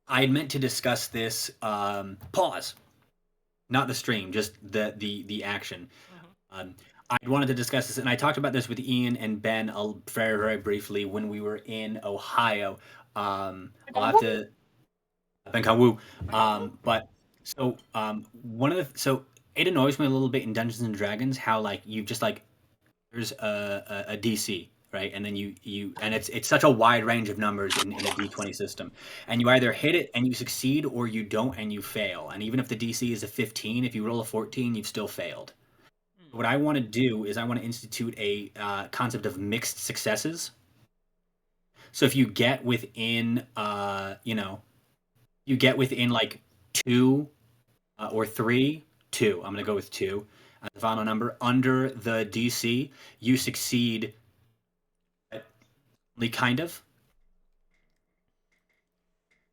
I had meant to discuss this. Pause. Not the stream, just the action. I wanted to discuss this, and I talked about this with Ian and Ben very, very briefly when we were in Ohio. I'll have to Ben Kangwoo. But so one of the so it annoys me a little bit in Dungeons and Dragons how like you just like there's a DC, right, and then you and it's such a wide range of numbers in a D20 system, and you either hit it and you succeed or you don't and you fail. And even if the DC is a 15, if you roll a 14, you've still failed. What I want to do is I want to institute a concept of mixed successes. So if you get within, you get within like 2 or 3, 2. I'm going to go with 2 as the final number under the DC. You succeed, only kind of.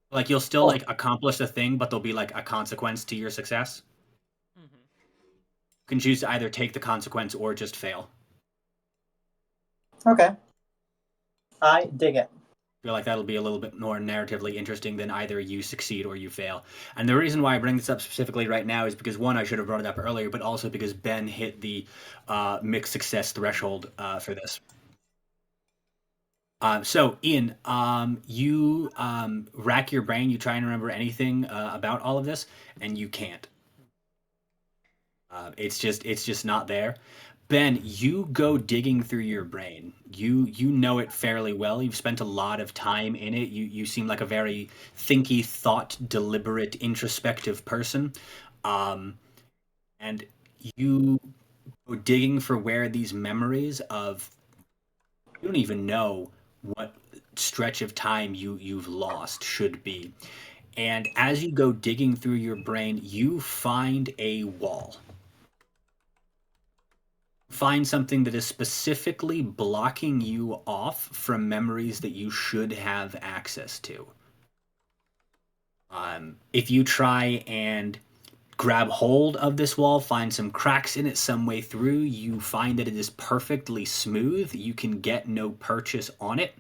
Like you'll still like accomplish the thing, but there'll be like a consequence to your success. You can choose to either take the consequence or just fail. Okay. I dig it. I feel like that'll be a little bit more narratively interesting than either you succeed or you fail. And the reason why I bring this up specifically right now is because one, I should have brought it up earlier, but also because Ben hit the mixed success threshold for this. So, Ian, you rack your brain, you try and remember anything about all of this, and you can't. It's just not there. Ben, you go digging through your brain. You know it fairly well. You've spent a lot of time in it. You seem like a very thinky, thought, deliberate, introspective person. And you go digging for where these memories of you don't even know what stretch of time you've lost should be. And as you go digging through your brain, you find a wall. Find something that is specifically blocking you off from memories that you should have access to. If you try and grab hold of this wall, find some cracks in it some way through, you find that it is perfectly smooth. You can get no purchase on it.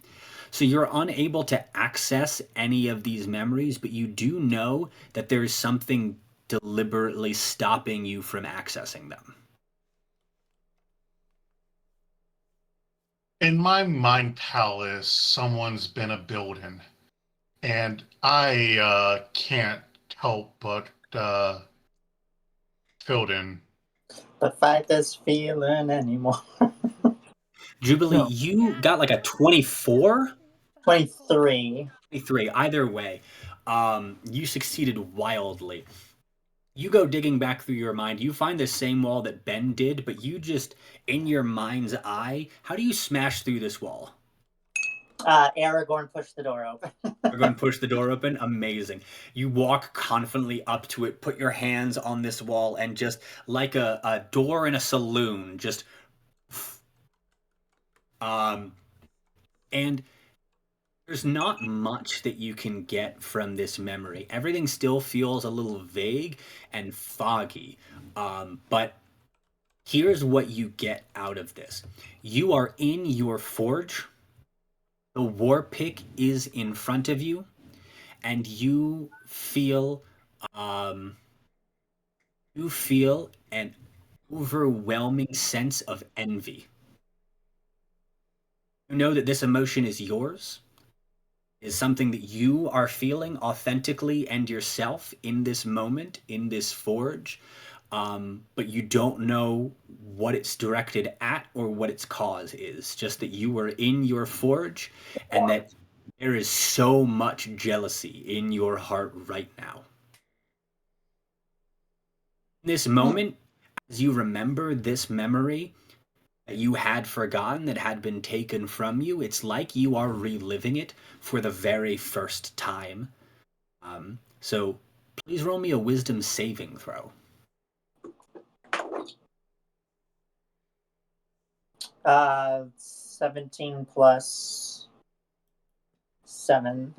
So you're unable to access any of these memories, but you do know that there's something deliberately stopping you from accessing them. In my mind palace, someone's been a building, and I can't help but filled in. But fight this feeling anymore. Jubilee, No. you got like a 24? 23. 23, either way. You succeeded wildly. You go digging back through your mind. You find the same wall that Ben did, but you just, in your mind's eye, how do you smash through this wall? Aragorn pushed the door open. You're going to push the door open? Amazing. You walk confidently up to it, put your hands on this wall, and just like a door in a saloon, just. And there's not much that you can get from this memory. Everything still feels a little vague and foggy. But here's what you get out of this. You are in your forge. The war pick is in front of you, and you feel an overwhelming sense of envy. You know that this emotion is yours, is something that you are feeling authentically and yourself in this moment, in this forge, but you don't know what it's directed at or what its cause is. Just that you are in your forge and that there is so much jealousy in your heart right now. In this moment, as you remember this memory that you had forgotten, that had been taken from you, it's like you are reliving it for the very first time. So please roll me a wisdom saving throw. 17 plus 7.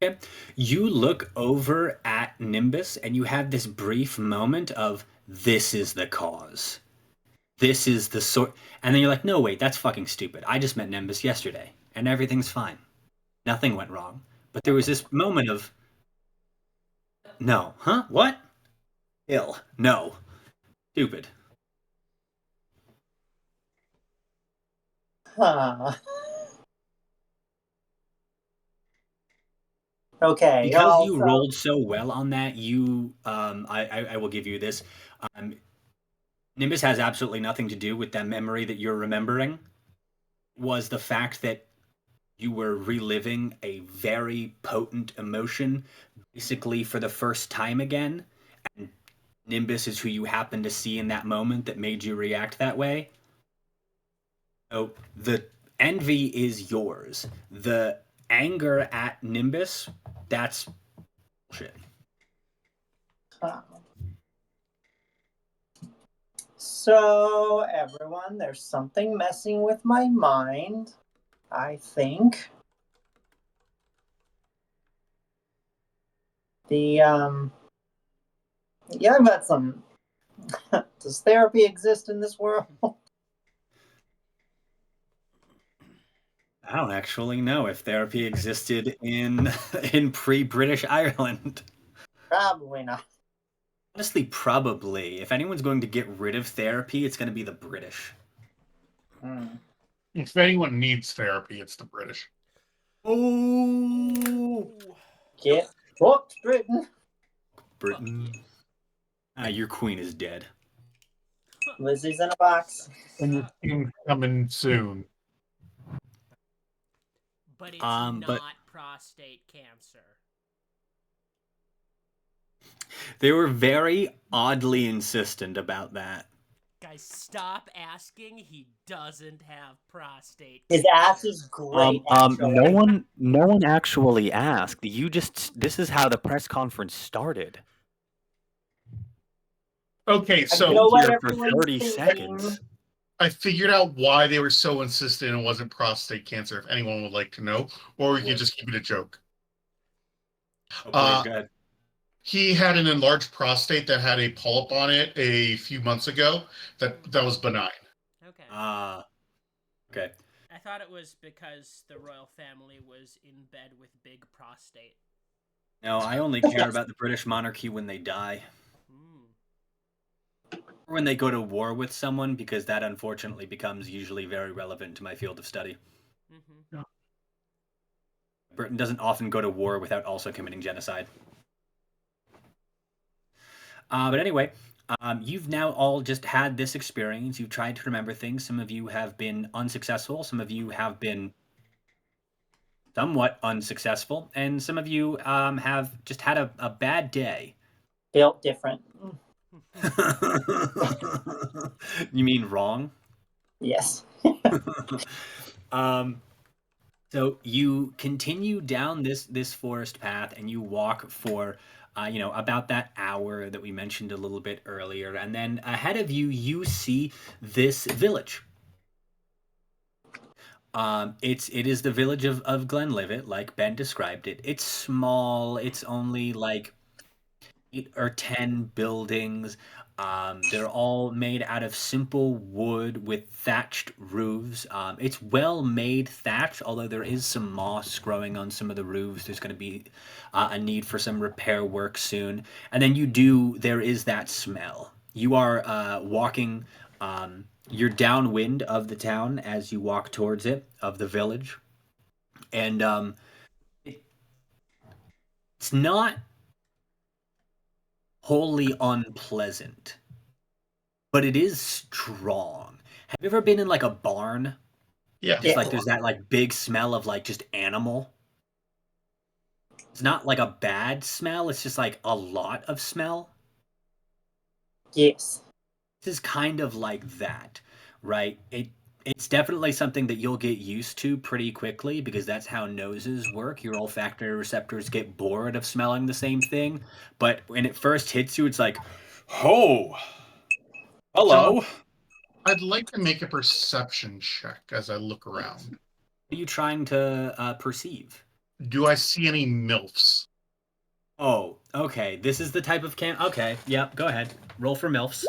Okay. You look over at Nimbus and you have this brief moment of, this is the cause. This is the sort. And then you're like, no, wait, that's fucking stupid. I just met Nimbus yesterday and everything's fine. Nothing went wrong. But there was this moment of, no, huh? What? Ill. No. Stupid. Huh. Okay. Because you rolled so well on that, I will give you this. Nimbus has absolutely nothing to do with that memory that you're remembering. Was the fact that you were reliving a very potent emotion, basically for the first time again, and Nimbus is who you happened to see in that moment that made you react that way. So the envy is yours. The anger at Nimbus, that's bullshit. So, everyone, there's something messing with my mind, I think. Yeah, I've got some. Does therapy exist in this world? I don't actually know if therapy existed in pre-British Ireland. Probably not. Honestly, probably. If anyone's going to get rid of therapy, it's going to be the British. If anyone needs therapy, it's the British. Oh! Get booked, Britain. Britain. Your queen is dead. Lizzie's in a box. And your king's coming soon. But it's not prostate cancer. They were very oddly insistent about that. Guys, stop asking. He doesn't have prostate His cancer. ass is great. Actually. No one actually asked. This is how the press conference started. Okay, so Here for 30 seconds. I figured out why they were so insistent it wasn't prostate cancer, if anyone would like to know, or we could just keep it a joke. Oh, Uh, brilliant. Go ahead. he had an enlarged prostate that had a polyp on it a few months ago that was benign. Okay. Okay. I thought it was because the royal family was in bed with big prostate. No, I only care about the British monarchy when they die. Or when they go to war with someone, because that unfortunately becomes usually very relevant to my field of study. Mm-hmm. Britain doesn't often go to war without also committing genocide. But anyway, you've now all just had this experience. You've tried to remember things. Some of you have been unsuccessful. Some of you have been somewhat unsuccessful. And some of you have just had a bad day. Built different. You mean wrong? Yes. So you continue down this forest path, and you walk for, about that hour that we mentioned a little bit earlier, and then ahead of you, you see this village. It is the village of Glenlivet, like Ben described it. It's small. It's only like 8 or 10 buildings. They're all made out of simple wood with thatched roofs. It's well made thatch, although there is some moss growing on some of the roofs. There's going to be a need for some repair work soon. And then there is that smell. You are walking, you're downwind of the town as you walk towards it, of the village. And it's not wholly unpleasant, but it is strong. Have you ever been in like a barn? Yeah. Just like there's that like big smell of like just animal. It's not like a bad smell, it's just like a lot of smell. Yes. This is kind of like that, right? It's definitely something that you'll get used to pretty quickly because that's how noses work. Your olfactory receptors get bored of smelling the same thing, but when it first hits you, it's like, oh, hello. John, I'd like to make a perception check as I look around. What are you trying to perceive? Do I see any MILFs? Oh, okay. This is the type of Okay, yep. Go ahead. Roll for milfs.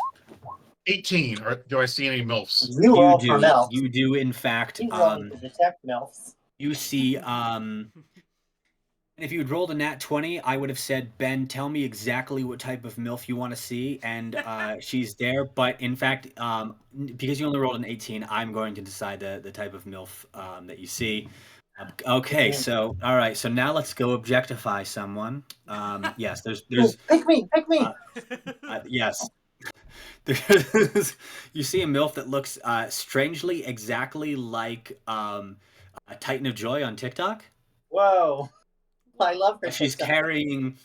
18. Or do I see any MILFs? You roll for MILF. You do, in fact. He's rolling to detect MILFs. You see. If you had rolled a nat 20, I would have said, Ben, tell me exactly what type of MILF you want to see, and she's there. But in fact, because you only rolled an 18, I'm going to decide the type of MILF that you see. Okay, so all right, so now let's go objectify someone. Yes, there's pick me. yes. You see a MILF that looks strangely exactly like a Titan of Joy on TikTok. Whoa. I love her. She's carrying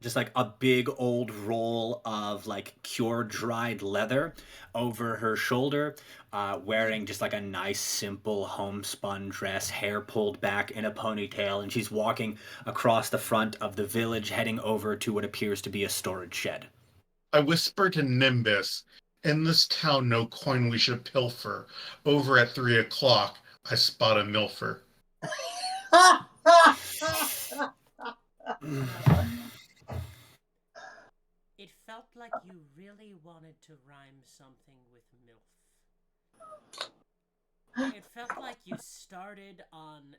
just like a big old roll of like cure dried leather over her shoulder, wearing just like a nice simple homespun dress, hair pulled back in a ponytail, and she's walking across the front of the village heading over to what appears to be a storage shed. I whisper to Nimbus, in this town no coin we should pilfer. Over at 3 o'clock, I spot a milfer. It felt like you really wanted to rhyme something with MILF. It felt like you started on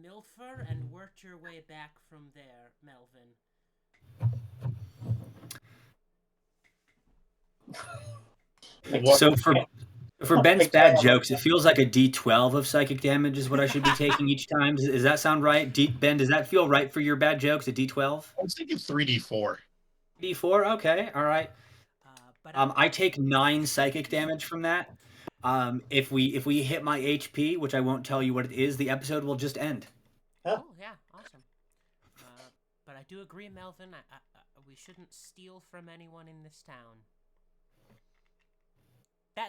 Milfer and worked your way back from there, Melvin. So for Ben's bad jokes, it feels like a D12 of psychic damage is what I should be taking each time. Does that sound right? Ben, does that feel right for your bad jokes, a D12? I was thinking 3d4. D4? Okay, all right. I take 9 psychic damage from that. If we hit my HP, which I won't tell you what it is, the episode will just end. Oh yeah, awesome. But I do agree, Melvin. We shouldn't steal from anyone in this town.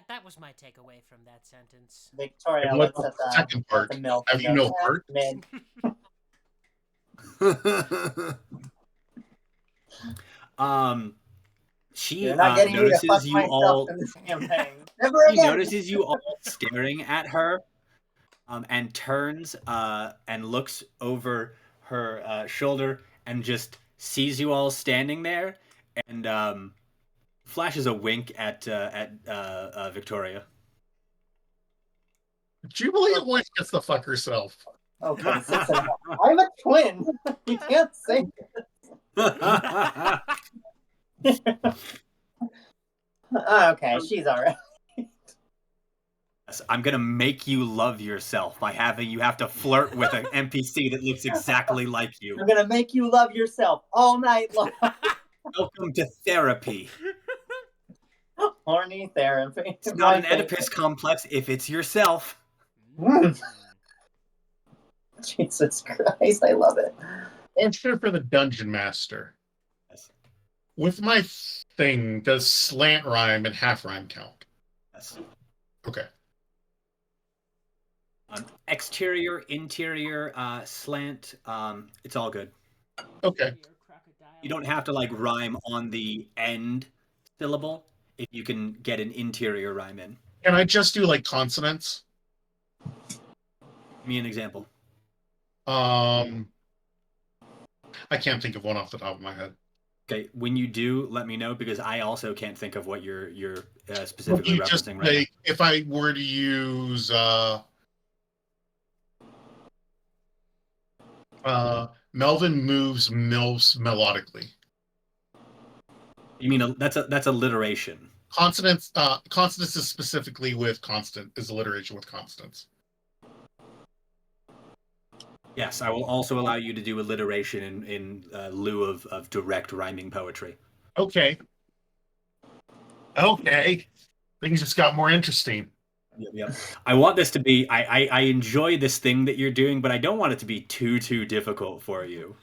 That was my takeaway from that sentence. Victoria And looks what's at the second part? the milk. Have you no heart? She notices you all. Never She again. notices you all staring at her, and turns and looks over her shoulder and just sees you all standing there, and flashes a wink at Victoria. Julia always gets the fuck herself. Okay, 6.5. I'm a twin. You can't say okay, she's alright. Yes, I'm gonna make you love yourself by having you have to flirt with an NPC that looks exactly like you. I'm gonna make you love yourself all night long. Welcome to therapy. Horny therapy. It's not an Oedipus complex if it's yourself. Jesus Christ, I love it. Question for the dungeon master. Yes. With my thing, does slant rhyme and half rhyme count? Yes. Okay. Exterior, interior, slant, it's all good. Okay. You don't have to like rhyme on the end syllable if you can get an interior rhyme in. Can I just do like consonants? Give me an example. I can't think of one off the top of my head. Okay, when you do, let me know because I also can't think of what you're specifically referencing right like, if I were to use Melvin moves mills melodically. You mean that's alliteration? Consonants is specifically with constant is alliteration with constants. Yes, I will also allow you to do alliteration in lieu of direct rhyming poetry. Okay. Okay. Things just got more interesting. Yep. I want this to be. I enjoy this thing that you're doing, but I don't want it to be too difficult for you.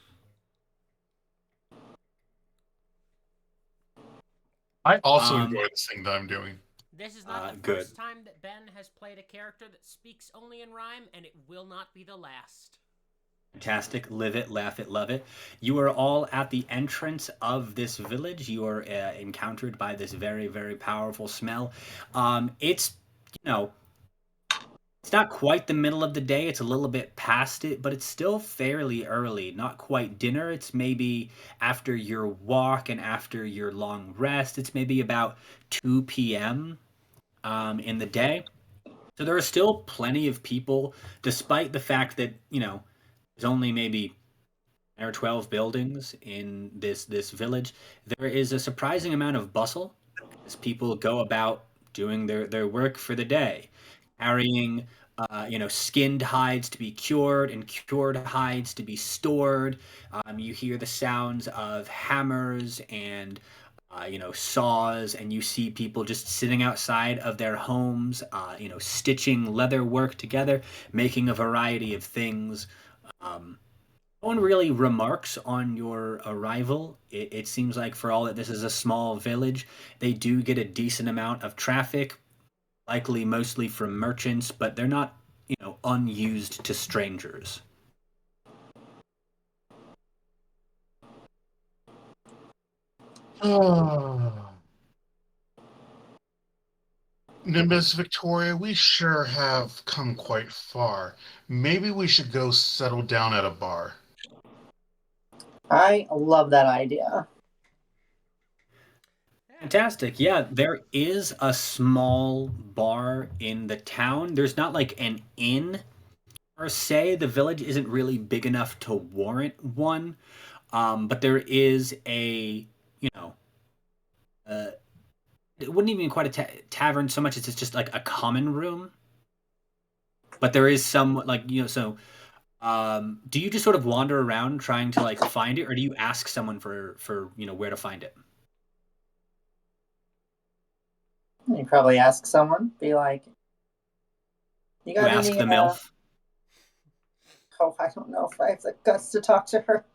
I also enjoy this thing that I'm doing. This is not the good. first time that Ben has played a character that speaks only in rhyme, and it will not be the last. Fantastic. Live it, laugh it, love it. You are all at the entrance of this village. You are encountered by this very, very powerful smell. It's, it's not quite the middle of the day. It's a little bit past it, but it's still fairly early. Not quite dinner. It's maybe after your walk and after your long rest. It's maybe about 2 p.m. In the day. So there are still plenty of people, despite the fact that, there's only maybe 10 or 12 buildings in this village. There is a surprising amount of bustle as people go about doing their work for the day, carrying skinned hides to be cured and cured hides to be stored. You hear the sounds of hammers and saws, and you see people just sitting outside of their homes, stitching leather work together, making a variety of things. No one really remarks on your arrival. It seems like for all that this is a small village, they do get a decent amount of traffic, likely mostly from merchants, but they're not, unused to strangers. Nimbus Victoria, we sure have come quite far. Maybe we should go settle down at a bar. I love that idea. Fantastic. Yeah, there is a small bar in the town. There's not like an inn per se. The village isn't really big enough to warrant one. But there is a, it wouldn't even be quite a tavern so much as it's just like a common room. But there is some so do you just sort of wander around trying to like find it, or do you ask someone for where to find it? You probably ask someone, be like, "You got ask any?" the MILF. Oh, I don't know if I have the guts to talk to her.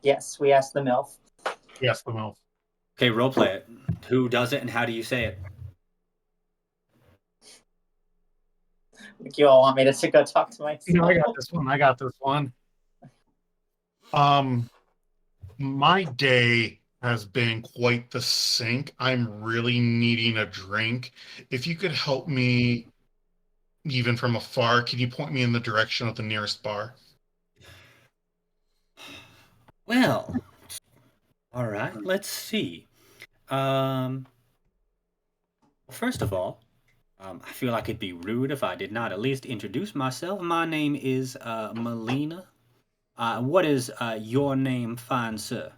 Yes, we ask the MILF. Yes, the MILF. Okay, roleplay it. Who does it, and how do you say it? You all want me to go talk to myself? No, I got this one. My day has been quite the sink. I'm really needing a drink. If you could help me, even from afar, can you point me in the direction of the nearest bar? Well, all right. Let's see. Um, First of all, I feel like it'd be rude if I did not at least introduce myself. My name is Melina. What is your name, fine sir?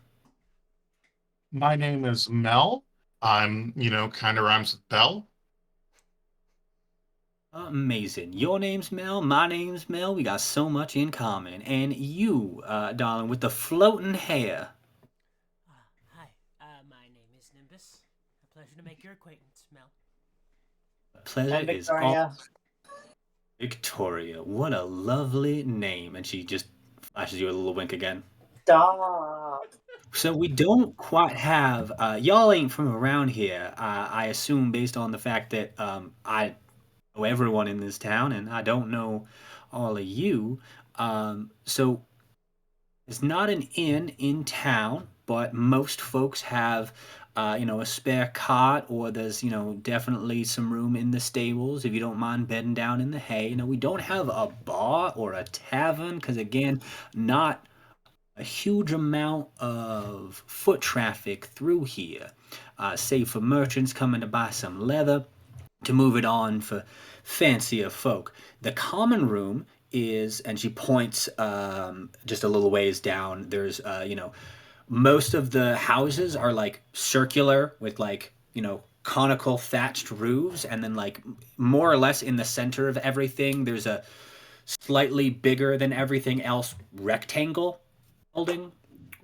My name is Mel. I'm, kind of rhymes with Bell. Amazing. Your name's Mel. My name's Mel. We got so much in common. And you, darling, with the floating hair. Hi, my name is Nimbus. A pleasure to make your acquaintance, Mel. Pleasure And is all. Victoria. Victoria. What a lovely name. And she just flashes you a little wink again. Stop. So we don't quite have y'all ain't from around here. I assume based on the fact that I know everyone in this town and I don't know all of you. So it's not an inn in town, but most folks have a spare cot, or there's definitely some room in the stables if you don't mind bedding down in the hay. We don't have a bar or a tavern because again, not a huge amount of foot traffic through here, save for merchants coming to buy some leather to move it on for fancier folk. The common room is, and she points just a little ways down. There's, most of the houses are like circular with like, conical thatched roofs, and then like more or less in the center of everything, there's a slightly bigger than everything else rectangle building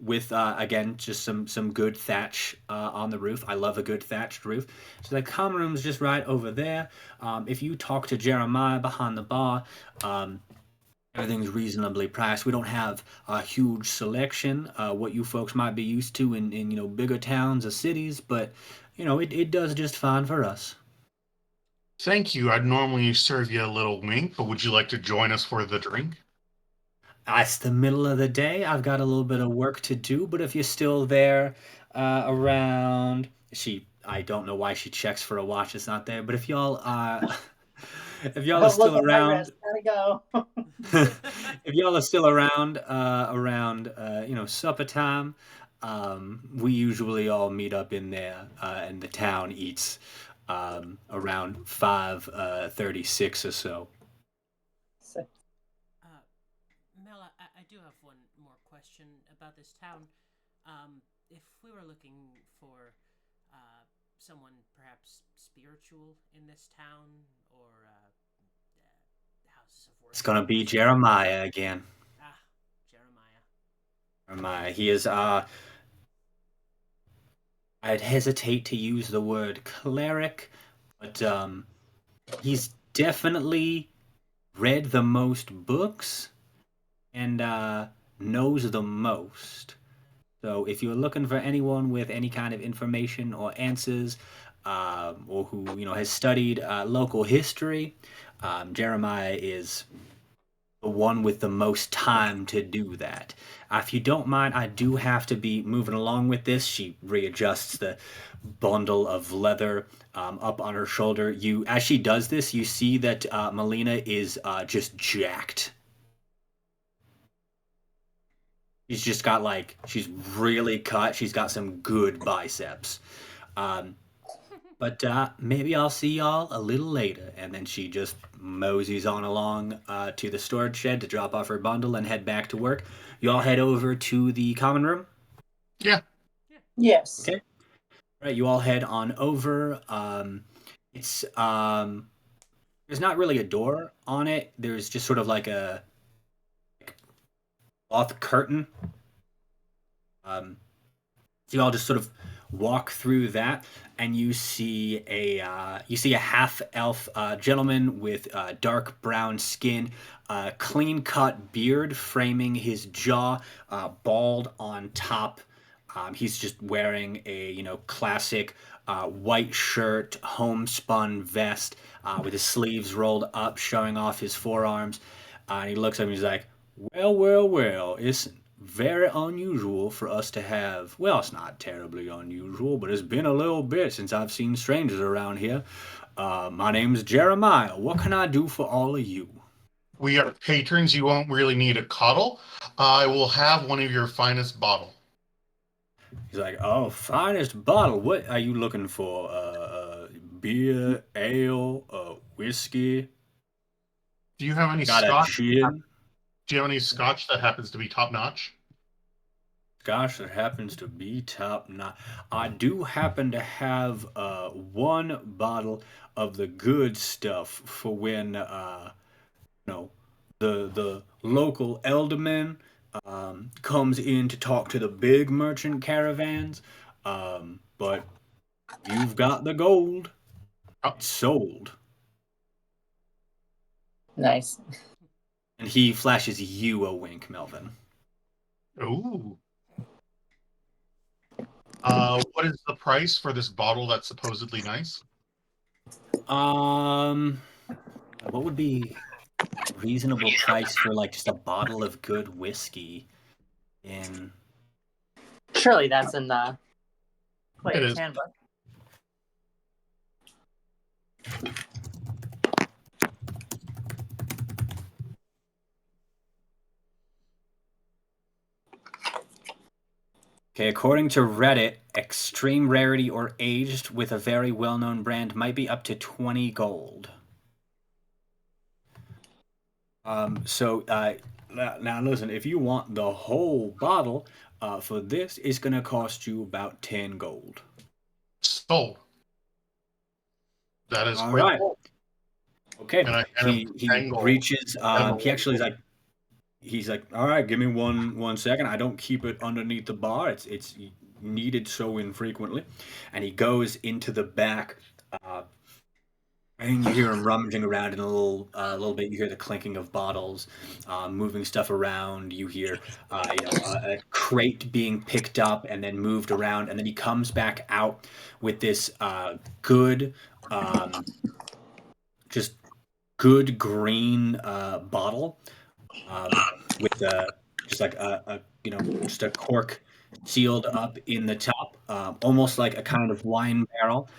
with again just some good thatch on the roof. I love a good thatched roof. So the common room's just right over there. If you talk to Jeremiah behind the bar, um, everything's reasonably priced. We don't have a huge selection, what you folks might be used to in bigger towns or cities, but it does just fine for us. Thank you. I'd normally serve you a little wink, but would you like to join us for the drink? It's the middle of the day. I've got a little bit of work to do, but if you're still there around, I don't know why she checks for a watch. It's not there. But if y'all if y'all are Don't look still at my around, wrist. Gotta go. if y'all are still around supper time, we usually all meet up in there, and the town eats around 5:36 or so. So, Uh, Mel, I do have one more question about this town. If we were looking for someone perhaps spiritual in this town, or houses of It's worship gonna in be this town. Jeremiah again. Ah, Jeremiah. Jeremiah. He is I'd hesitate to use the word cleric, but he's definitely read the most books and knows the most. So if you're looking for anyone with any kind of information or answers, or who has studied local history, Jeremiah is the one with the most time to do that. If you don't mind, I do have to be moving along with this. She readjusts the bundle of leather up on her shoulder. As she does this, you see that Melina is just jacked. She's just got she's really cut. She's got some good biceps. Um, but maybe I'll see y'all a little later. And then she just moseys on along to the storage shed to drop off her bundle and head back to work. You all head over to the common room. Yeah. yes. Okay. All right. You all head on over. It's there's not really a door on it. There's just sort of like a cloth curtain. So you all just sort of walk through that, and you see a half elf gentleman with dark brown skin, clean cut beard framing his jaw, bald on top. He's just wearing a classic white shirt, homespun vest with his sleeves rolled up, showing off his forearms. And he looks at me. He's like, "Well, well, well. It's very unusual for us to have. Well, it's not terribly unusual, but it's been a little bit since I've seen strangers around here. My name's Jeremiah. What can I do for all of you?" We are patrons. You won't really need a cuddle. I will have one of your finest bottle. He's like, oh, finest bottle. What are you looking for? Beer, ale, whiskey. Do you have any Got a scotch? gin. Do you have any scotch that happens to be top notch? Gosh, that happens to be top notch. I do happen to have one bottle of the good stuff for when you know the local alderman comes in to talk to the big merchant caravans. But you've got the gold. Oh, It's sold. Nice. And he flashes you a wink, Melvin. ooh. What is the price for this bottle that's supposedly nice? Um, what would be reasonable price for like just a bottle of good whiskey in Surely that's in the It player's is. handbook. Okay, according to Reddit, extreme rarity or aged with a very well-known brand might be up to 20 gold. Now listen, if you want the whole bottle, for this, it's gonna cost you about 10 gold. Sold. That is All quite right. cool. Okay. And I He angle. reaches. He actually is like. He's like, all right, give me one second. I don't keep it underneath the bar. It's needed so infrequently, and he goes into the back. And you hear him rummaging around in a little bit. You hear the clinking of bottles, moving stuff around. You hear, a crate being picked up and then moved around. And then he comes back out with this good, um, just good green bottle with just like just a cork sealed up in the top, almost like a kind of wine barrel.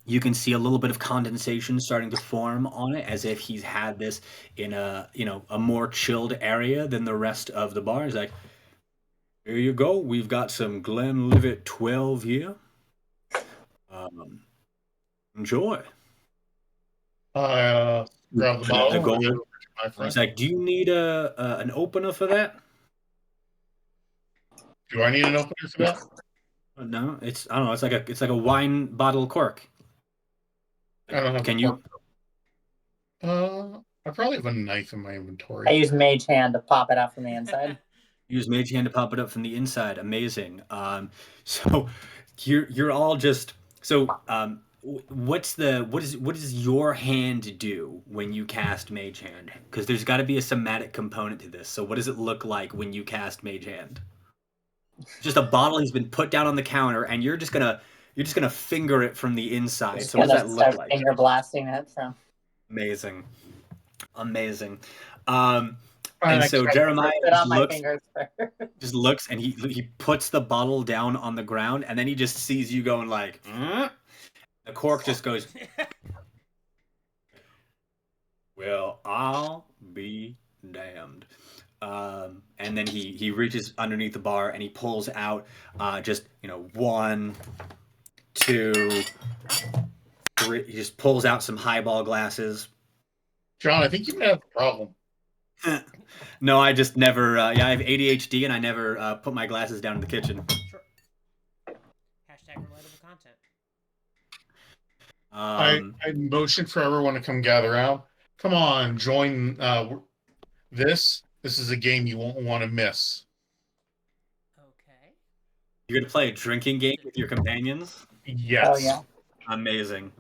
You can see a little bit of condensation starting to form on it, as if he's had this in a more chilled area than the rest of the bar. He's like, "Here you go. We've got some Glenlivet 12 here. Um, enjoy." Grab the The bottle and gold. hand it over to my friend. He's like, "Do you need an opener for that?" Do I need an opener for that? No, I don't know. It's like a wine bottle cork. I don't have Can a you? fork. I probably have a knife in my I inventory. use Mage Hand to pop it out from the inside. Use Mage Hand to pop it up from the inside. Amazing. So you're all just so. What does your hand do when you cast Mage Hand? Because there's got to be a somatic component to this. So what does it look like when you cast Mage Hand? Just a bottle has been put down on the counter, and you're just gonna finger it from the inside. Just So what does gonna that look start like? finger blasting it from. Amazing. I And so expect- Jeremiah Put just on my looks, fingers first. and he puts the bottle down on the ground, and then he just sees you going like, "Mm?" The cork just goes, well, I'll be damned. And then he reaches underneath the bar and he pulls out just 1, 2, 3. He just pulls out some highball glasses. John, I think you may have a problem. No, I just never. I have ADHD and I never put my glasses down in the kitchen. Sure. Hashtag relatable content. I motion for everyone to come gather out. Come on, join this. This is a game you won't want to miss. Okay. You're gonna play a drinking game with your companions? Yes. Oh yeah. Amazing.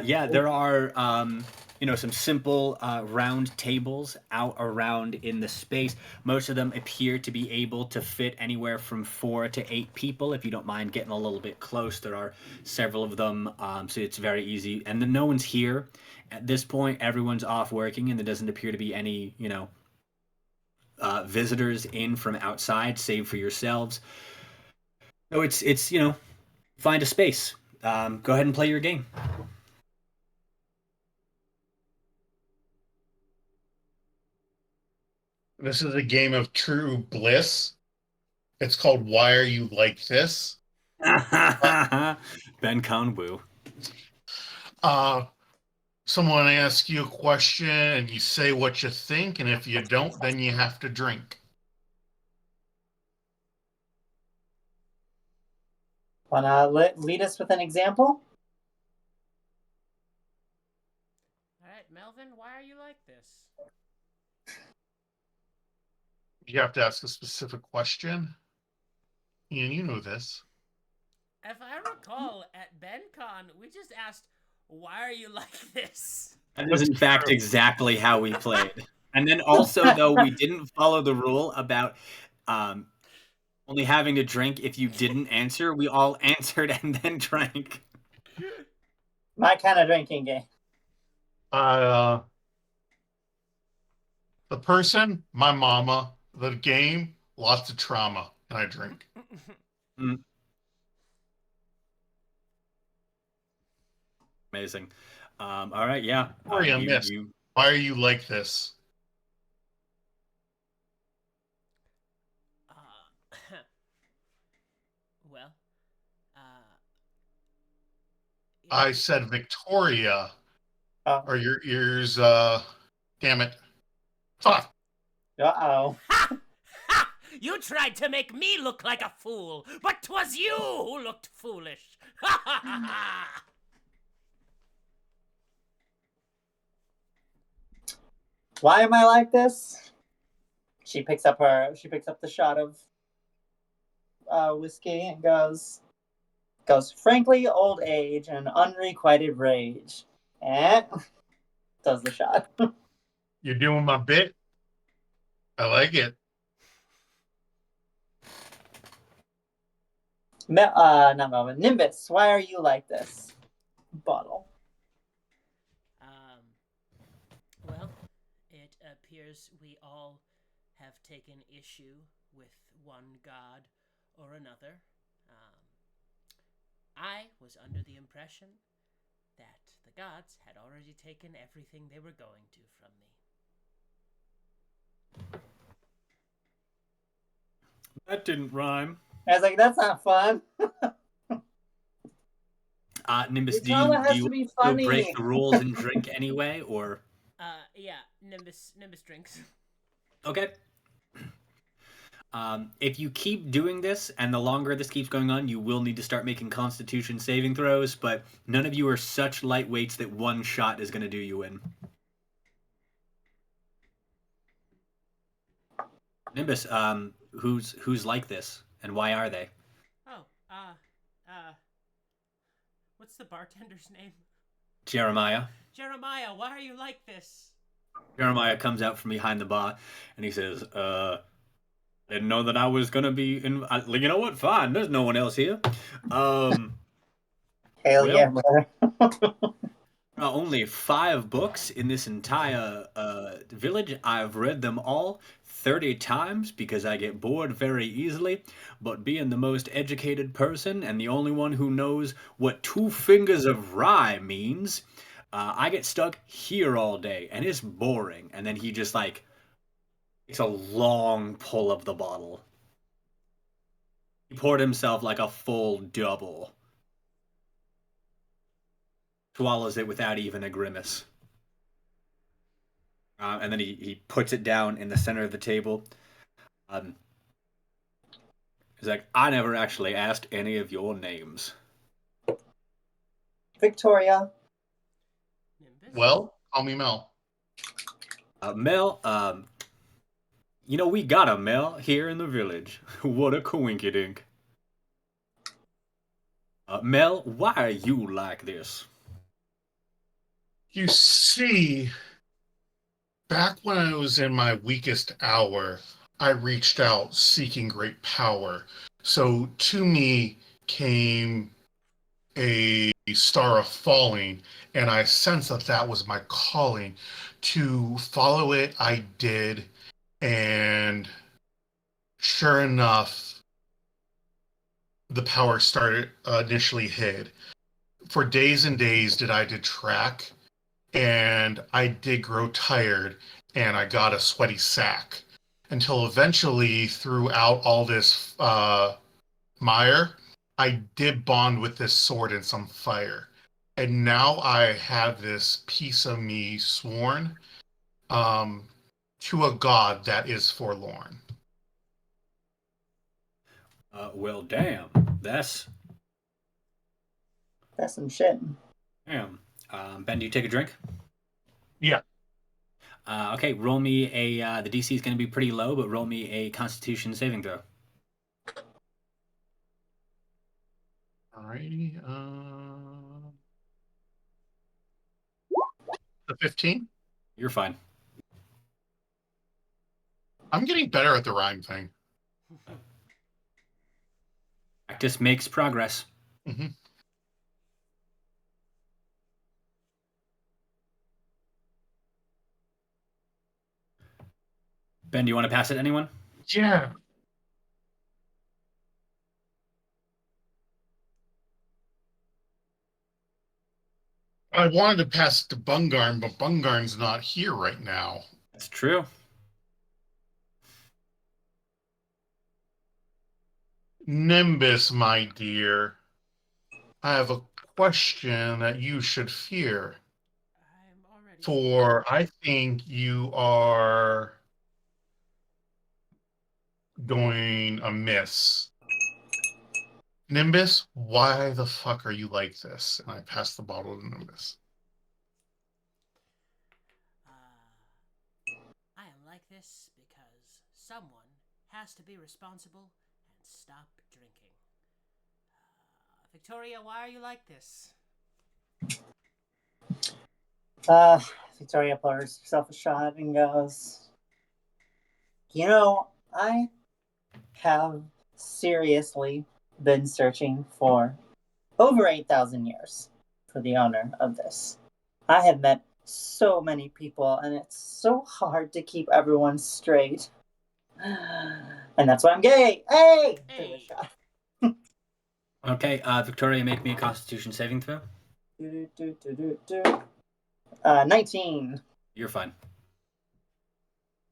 Yeah, there are some simple round tables out around in the space. Most of them appear to be able to fit anywhere from 4 to 8 people. If you don't mind getting a little bit close, there are several of them, so it's very easy. And then no one's here at this point. Everyone's off working, and there doesn't appear to be any visitors in from outside, save for yourselves. So it's find a space. Go ahead and play your game. This is a game of true bliss. It's called Why Are You Like This? Ben Conwu. Uh, Someone asks you a question and you say what you think, and if you don't, then you have to drink. Wanna lead us with an example? All right, Melvin, why are you like this? You have to ask a specific question. Ian, you know this. If I recall, at BenCon, we just asked, why are you like this? That is, in fact, exactly how we played. And then also, though, we didn't follow the rule about only having to drink if you didn't answer. We all answered and then drank. My kind of drinking game. The person, my mama. The game, lots of trauma, and I drink. Amazing. All right, yeah. Sorry, I missed. Why are you like this? Well, I said Victoria. Are your ears, damn it. Fuck. Uh-oh. You tried to make me look like a fool, but 'twas you who looked foolish. Ha ha ha ha! Why am I like this? She picks up the shot of whiskey and goes, frankly, old age and unrequited rage. And does the shot. You're doing my bit? I like it. Not Melvin. Nimbus, why are you like this? Bottle. Well, it appears we all have taken issue with one god or another. I was under the impression that the gods had already taken everything they were going to from me. That didn't rhyme. I was like, that's not fun. Nimbus, do you break the rules and drink anyway, or? Yeah, Nimbus drinks. Okay. If you keep doing this, and the longer this keeps going on, you will need to start making Constitution saving throws, but none of you are such lightweights that one shot is going to do you in. Nimbus, who's like this, and why are they? Oh, what's the bartender's name? Jeremiah. Jeremiah, why are you like this? Jeremiah comes out from behind the bar, and he says, didn't know that I was gonna be in. You know what? Fine. There's no one else here. Hell yeah, brother. Only 5 books in this entire village. I've read them all 30 times because I get bored very easily. But being the most educated person and the only one who knows what 2 fingers of rye means, I get stuck here all day, and it's boring. And then he just it's a long pull of the bottle. He poured himself like a full double. Swallows it without even a grimace. And then he puts it down in the center of the table. He's like, I never actually asked any of your names. Victoria. Well, call me Mel. Mel, we got a Mel here in the village. What a coinkydink. Mel, why are you like this? You see, back when I was in my weakest hour, I reached out seeking great power. So to me came a star of falling, and I sensed that that was my calling. To follow it, I did, and sure enough, the power started initially hid. For days and days did I detract, and I did grow tired, and I got a sweaty sack. until eventually, throughout all this mire, I did bond with this sword in some fire. And now I have this piece of me sworn to a god that is forlorn. Well, damn. That's Some shit. damn. Ben, do you take a drink? Yeah. Okay, roll me a. The DC is going to be pretty low, but roll me a Constitution saving throw. Alrighty. The 15? You're fine. I'm getting better at the rhyme thing. Practice makes progress. Mm-hmm. Ben, do you want to pass it to anyone? Yeah. I wanted to pass it to Bungarn, but Bungarn's not here right now. That's true. Nimbus, my dear, I have a question that you should fear. I'm already. For I think you are going amiss. Nimbus, why the fuck are you like this? And I pass the bottle to Nimbus. I am like this because someone has to be responsible and stop drinking. Victoria, why are you like this? Victoria pours herself a shot and goes, you know, I have seriously been searching for over 8,000 years for the owner of this. I have met so many people, and it's so hard to keep everyone straight. And that's why I'm gay. Hey! Hey. Shot. Okay, Victoria, make me a Constitution saving throw. 19. You're fine.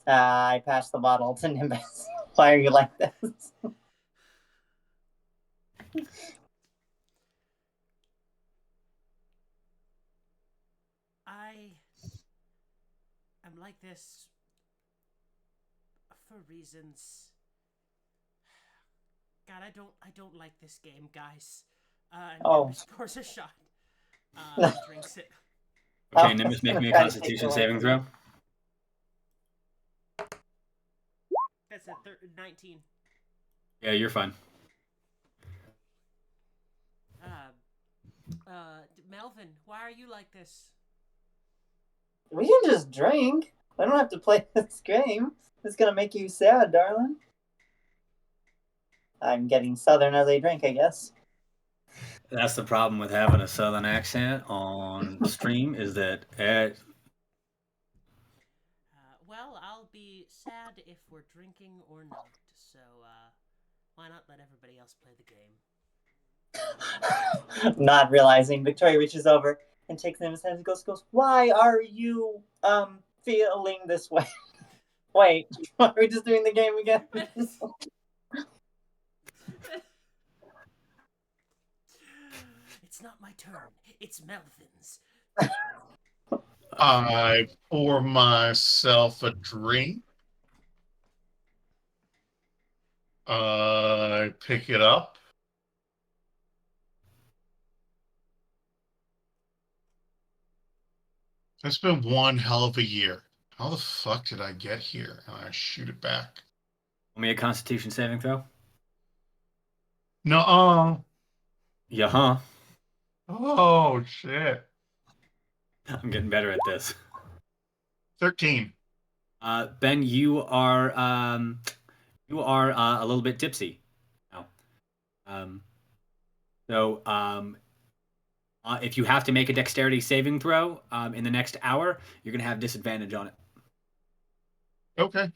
I passed the bottle to Nimbus. Why are you like this? I'm like this for reasons. God, I don't like this game, guys. Nimbus pours a shot. Drinks it. Okay, Nimbus, make me a Constitution saving throw. That's a 19. Yeah, you're fine. Melvin, why are you like this? We can just drink. I don't have to play this game. It's gonna make you sad, darling. I'm getting southern as I drink, I guess. That's the problem with having a southern accent on stream is that well, I'll be sad if we're drinking or not. So, why not let everybody else play the game? Not realizing, Victoria reaches over and takes him in his hand and goes, why are you feeling this way? Wait, are we just doing the game again? It's not my turn. It's Melvin's. I pour myself a drink. I pick it up. It's been one hell of a year. How the fuck did I get here? And I shoot it back. roll me a Constitution saving throw. No. Yeah, huh? Oh shit. I'm getting better at this. 13. Ben, you are a little bit tipsy now. If you have to make a dexterity saving throw in the next hour, you're gonna have disadvantage on it. Okay.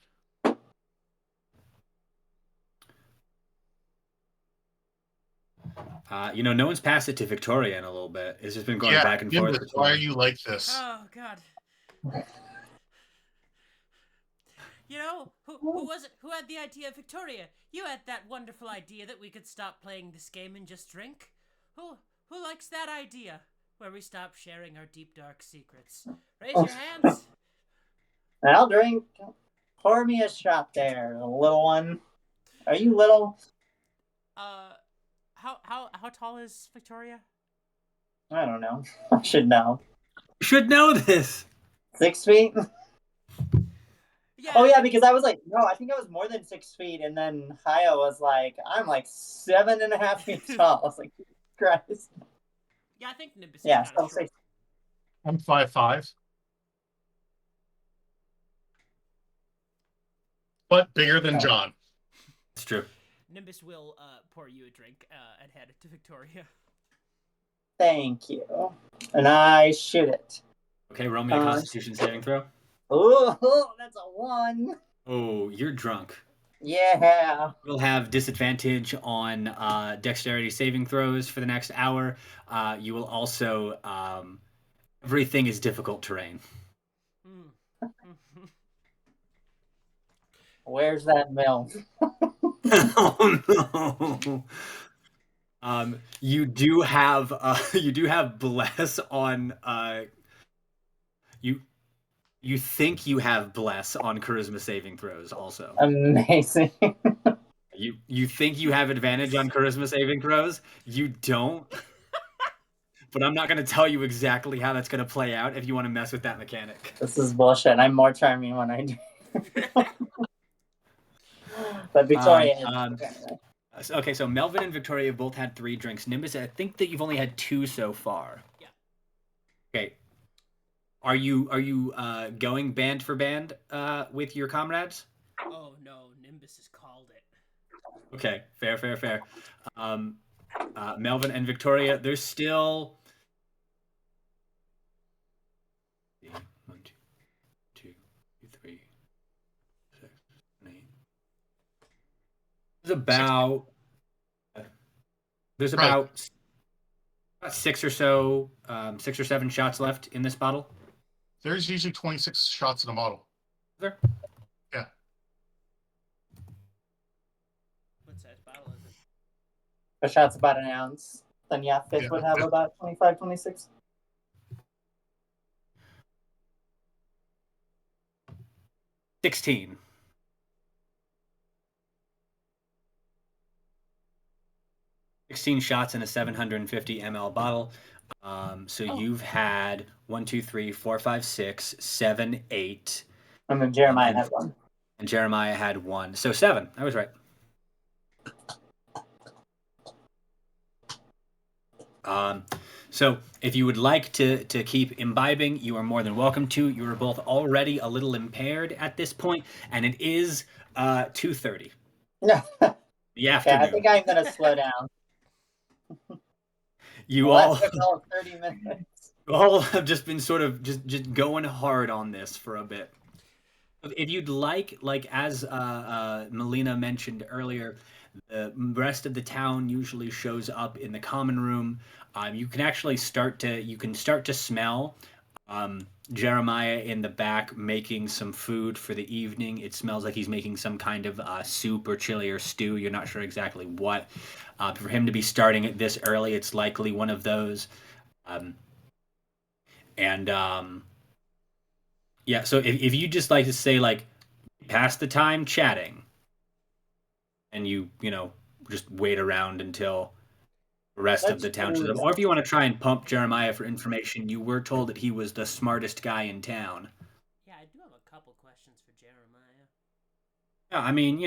No one's passed it to Victoria in a little bit. It's just been going back and forth. Why are you like this? Oh God. You know, who was it? Who had the idea? Victoria, you had that wonderful idea that we could stop playing this game and just drink. Who likes that idea? Where we stop sharing our deep dark secrets. Raise your hands. I'll drink. Pour me a shot there, little one. Are you little? How tall is Victoria? I don't know. I should know. You should know this. 6 feet? Yeah. Oh, yeah, because I was like, no, I think I was more than 6 feet. And then Haya was like, I'm like 7.5 feet tall. I was like, Christ. Yeah, I think Nimbus Yeah, is kind of so short. 6. I'm 5'5", but bigger than John. It's true. Nimbus will pour you a drink and hand it to Victoria. Thank you. And I shoot it. Okay, roll me a Constitution saving throw. Oh, that's a 1. Oh, you're drunk. Yeah. You'll have disadvantage on dexterity saving throws for the next hour. You will also everything is difficult terrain. Where's that milk? Oh no. You do have bless on you think you have bless on charisma saving throws also. Amazing. You think you have advantage on charisma saving throws. You don't. But I'm not going to tell you exactly how that's going to play out if you want to mess with that mechanic. This is bullshit. I'm more charming when I do. But Victoria is okay, so Melvin and Victoria have both had 3 drinks. Nimbus, I think that you've only had 2 so far. Yeah. Okay. Are you going band for band with your comrades? Oh no, Nimbus has called it. Okay, fair. Melvin and Victoria, there's still 1, 2, 3, 6, 8. There's about 6 or 7 shots left in this bottle. There's usually 26 shots in a bottle. There. Yeah. What size bottle is it? a shot's about an ounce. Then yeah, fifth would have about 25, 26. $16. 16 shots in a 750 ml bottle. So you've had 1, 2, 3, 4, 5, 6, 7, 8. And then Jeremiah had 1. And Jeremiah had 1. So 7. I was right. So if you would like to keep imbibing, you are more than welcome to. You are both already a little impaired at this point, and it is 2:30. Yeah, The afternoon. I think I'm going to slow down. You all took all 30 minutes. all have just been sort of just going hard on this for a bit. If you'd like as Melina mentioned earlier, the rest of the town usually shows up in the common room. You can actually start to smell Jeremiah in the back making some food for the evening. It smells like he's making some kind of soup or chili or stew. You're not sure exactly what. For him to be starting it this early, it's likely one of those. Yeah, so if you just like to say, like, pass the time chatting, and you just wait around until the rest of the town shows up. Or if you want to try and pump Jeremiah for information, you were told that he was the smartest guy in town. Yeah, I do have a couple questions for Jeremiah. Yeah, I mean,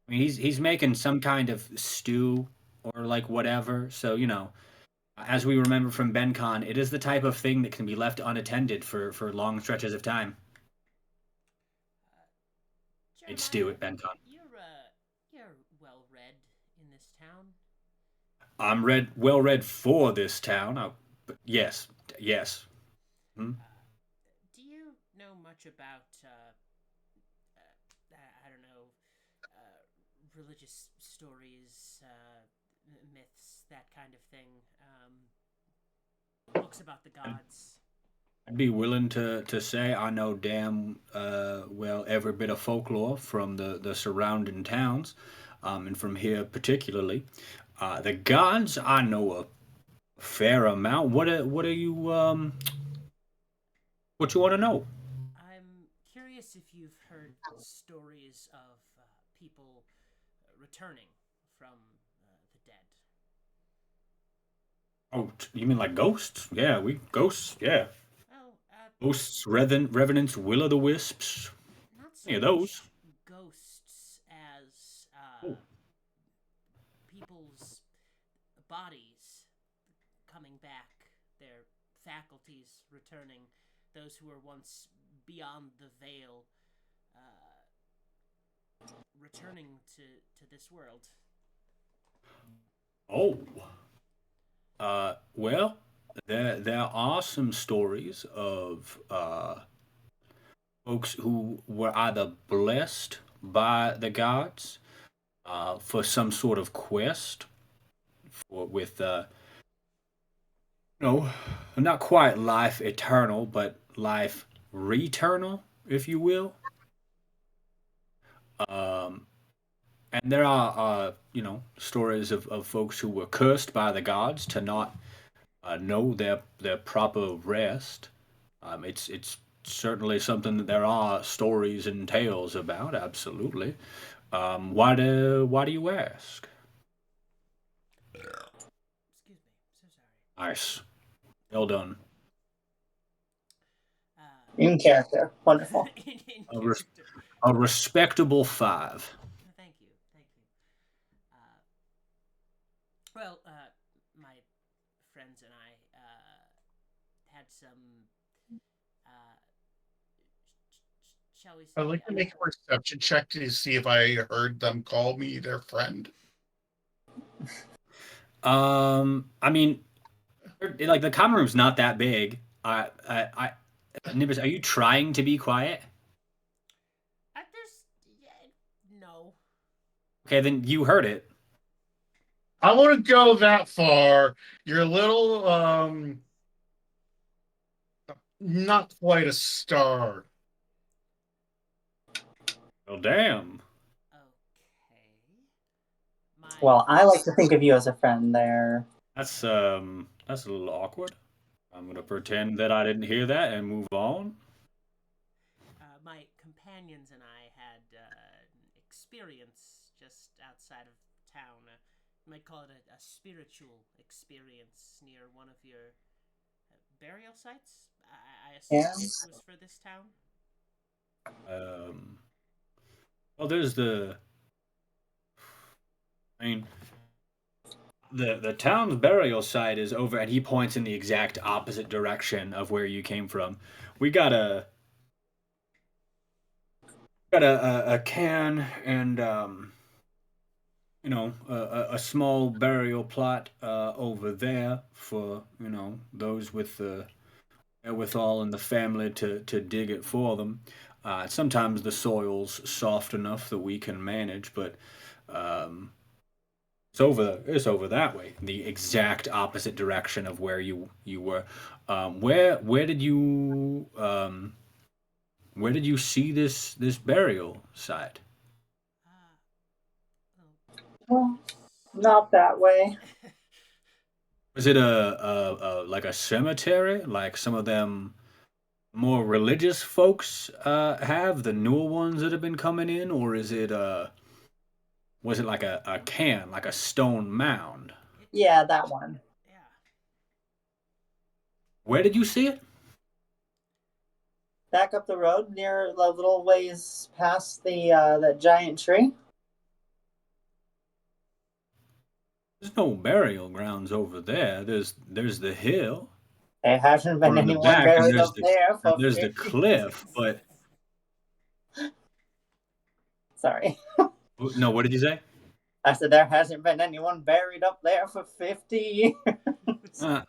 he's making some kind of stew or like whatever. So, as we remember from BenCon, it is the type of thing that can be left unattended for long stretches of time. It's stew at BenCon. You're well read in this town. I'm well read for this town. But yes. Do you know much about I don't know, religious stories, myths, that kind of thing? Books about the gods. I'd be willing to say I know damn well every bit of folklore from the surrounding towns, and from here particularly. The gods, I know a fair amount. What are you what you want to know? I'm curious if you've heard stories of people returning from the dead. Oh, you mean like ghosts? Yeah, we ghosts. Yeah, Well, ghosts, revenants, will o' the wisps. not so Any of those? much ghosts as Oh, people's bodies coming back, their faculties returning, those who were once beyond the veil, returning to this world. oh. Well, there are some stories of folks who were either blessed by the gods for some sort of quest with no, not quite life eternal, but life returnal, if you will. Um, and there are, stories of folks who were cursed by the gods to not know their proper rest. It's certainly something that there are stories and tales about. Absolutely. Why do you ask? Excuse me, so sorry. Nice, well done. In character. Wonderful. In A, res- character. a respectable 5. Thank you, thank you. Well, my friends and I had some, shall we say, I'd like to make a perception check to see if I heard them call me their friend. I mean, like the common room's not that big. Nibbles, are you trying to be quiet? there's, yeah, no. Okay, then you heard it. I wouldn't go that far. You're a little not quite a star. Well, damn. Okay. My Well, I like to think of you as a friend there. That's a little awkward. I'm gonna pretend that I didn't hear that and move on. my companions and I had an experience just outside of town. You might call it a spiritual experience near one of your burial sites. I assume Yeah. this was for this town. Um, well, there's the. I mean, the town's burial site is over, and he points in the exact opposite direction of where you came from. We got a can and a small burial plot over there for those with the wherewithal in the family to dig it for them. Sometimes the soil's soft enough that we can manage, but um, it's over that way, the exact opposite direction of where you were. Where did you see this burial site? Oh. Well, not that way. Was it a like a cemetery, like some of them more religious folks have the newer ones that have been coming in, or is it was it like a can, like a stone mound? Yeah, that one. Yeah. Where did you see it? Back up the road near the little ways past the that giant tree. There's no burial grounds over there. There's the hill, There hasn't or been in the anyone back, and buried there's up there for the 50 cliff. But Sorry. no, what did you say? I said there hasn't been anyone buried up there for 50 years. No,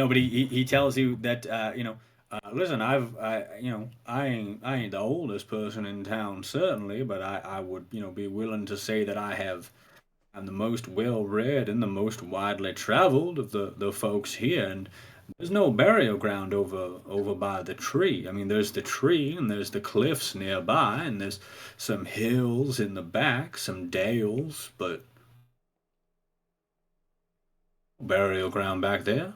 but he tells you that listen, I ain't the oldest person in town certainly, but I would be willing to say that I'm the most well read and the most widely traveled of the folks here, and There's no burial ground over by the tree. I mean, there's the tree and there's the cliffs nearby, and there's some hills in the back, some dales, but burial ground back there.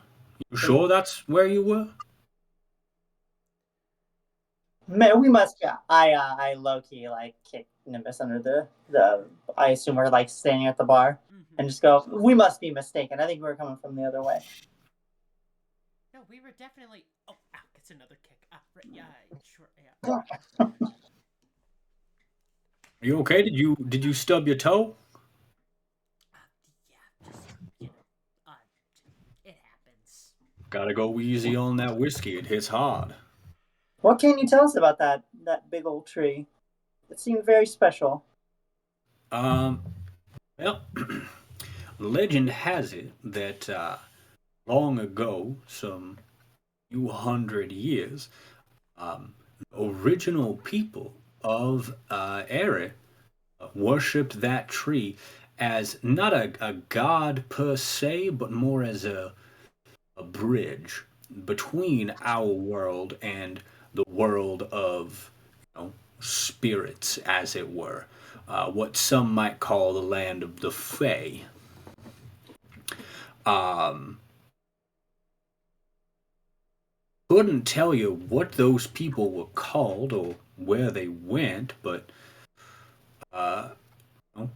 You sure that's where you were? Man, we must. Yeah, I low key like kick Nimbus under the. I assume we're like standing at the bar and just go. We must be mistaken. I think we're coming from the other way. No, we were definitely. Oh, ow, it's another kick. Right, yeah, sure, yeah. Are you okay? Did you stub your toe? Yeah, just it happens. Gotta go easy on that whiskey. It hits hard. What can you tell us about that big old tree? It seemed very special. Um, well, legend has it that long ago, some few hundred years, original people of Eri worshipped that tree as not a god per se, but more as a bridge between our world and the world of spirits, as it were. What some might call the land of the Fae. Um, couldn't tell you what those people were called or where they went, but uh, a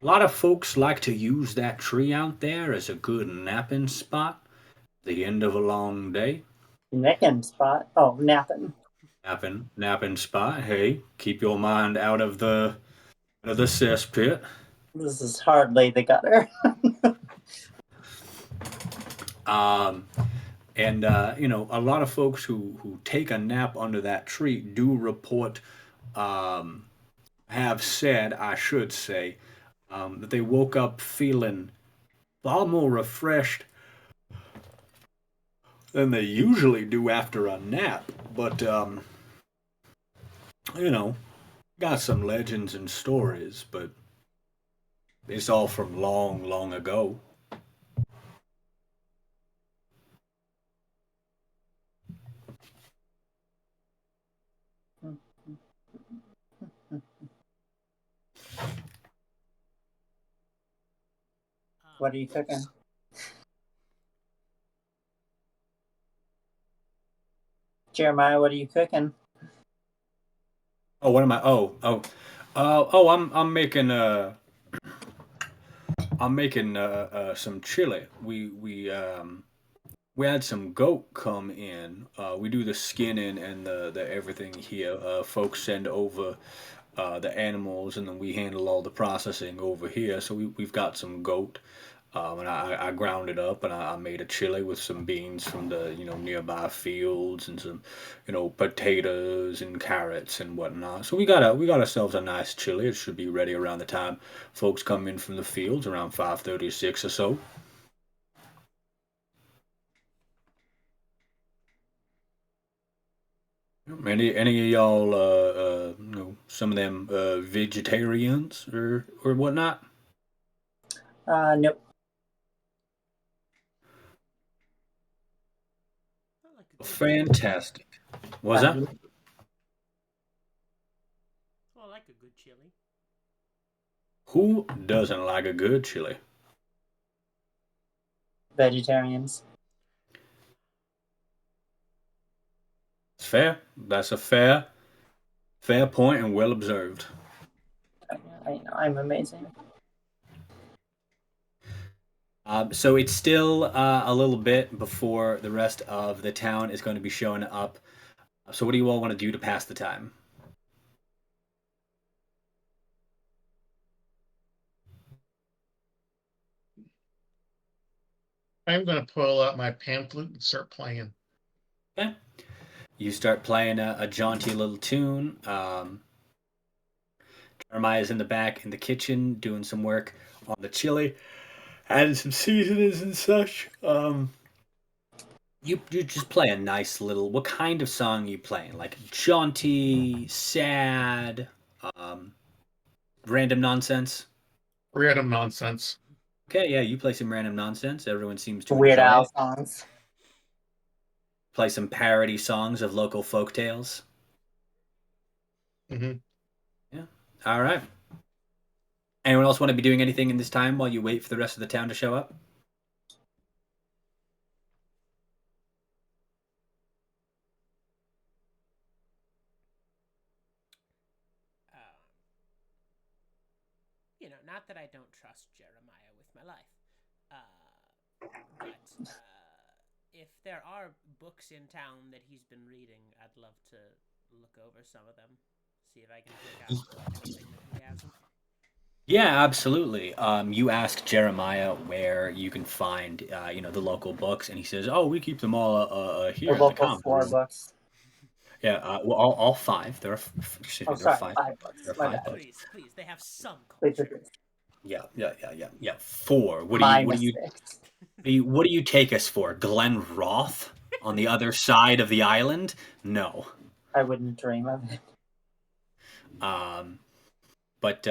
lot of folks like to use that tree out there as a good napping spot at the end of a long day. Necking spot. Oh, napping. Napping spot. Hey, keep your mind out of the cesspit. This is hardly the gutter. Um, and a lot of folks who take a nap under that tree do report, um, have said, I should say, that they woke up feeling far more refreshed than they usually do after a nap. But you know, got some legends and stories, but it's all from long, long ago. What are you cooking? Jeremiah, what are you cooking? Oh, what am I? I'm making some chili. We had some goat come in. We do the skinning and the everything here. Folks send over the animals, and then we handle all the processing over here. So we've got some goat, and I ground it up, and I made a chili with some beans from the nearby fields, and some potatoes and carrots and whatnot. So we got ourselves a nice chili. It should be ready around the time folks come in from the fields, around 5:36 or so. Any of y'all, some of them vegetarians or whatnot? Nope. I like a good, Fantastic. Was that? oh, I like a good chili. Who doesn't like a good chili? Vegetarians. It's fair. That's a fair point and well observed. I know, I'm amazing. So it's still a little bit before the rest of the town is going to be showing up. So what do you all want to do to pass the time? I'm going to pull out my pan flute and start playing. Okay. You start playing a jaunty little tune. Jeremiah's in the back in the kitchen doing some work on the chili, adding some seasonings and such. You just play a nice little. What kind of song are you playing? Like jaunty, sad, um, random nonsense? Random nonsense. Okay, yeah, you play some random nonsense. Everyone seems to Weird enjoy Al it. songs. play some parody songs of local folk tales. Mm-hmm. Yeah. All right. Anyone else want to be doing anything in this time while you wait for the rest of the town to show up? Not that I don't trust Jeremiah with my life, but if there are books in town that he's been reading, I'd love to look over some of them, see if I can pick out anything that he hasn't. Yeah, absolutely. You ask Jeremiah where you can find, the local books, and he says, "Oh, we keep them all here The in the local common 4 room." books. Yeah, well, all five. Excuse me, there are Sorry, five. 5 books. There are My five bad. books. Please, they have some Please, culture. please, please. Yeah. 4. What My do you mistakes. what do you take us for? Glen Roth on the other side of the island? No. I wouldn't dream of it. But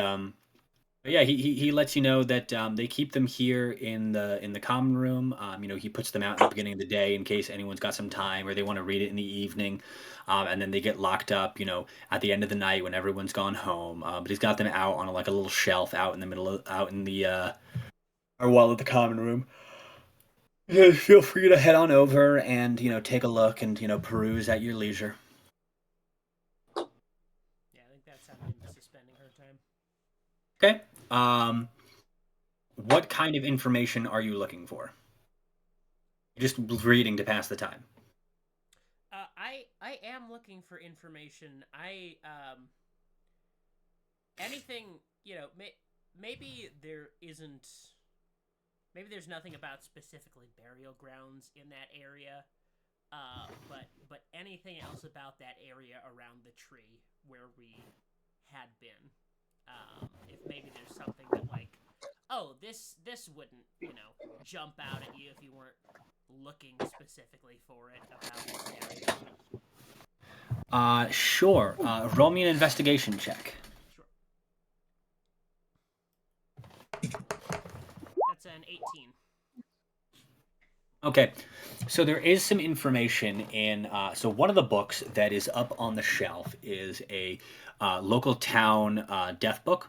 yeah, he lets you know that they keep them here in the common room. He puts them out in the beginning of the day in case anyone's got some time or they want to read it in the evening, and then they get locked up. At the end of the night when everyone's gone home. But he's got them out on like a little shelf out in the middle out in the or wall of the common room. Yeah, feel free to head on over and take a look and peruse at your leisure. Yeah, I think that's how Nim's spending her time. Okay. What kind of information are you looking for? Just reading to pass the time. I am looking for information. Anything, maybe there isn't. Maybe there's nothing about specifically burial grounds in that area, but anything else about that area around the tree where we had been. If maybe there's something that this wouldn't jump out at you if you weren't looking specifically for it about this area. Sure. Roll me an investigation check. Sure. That's an 18. Okay, so there is some information in. So one of the books that is up on the shelf is a local town death book.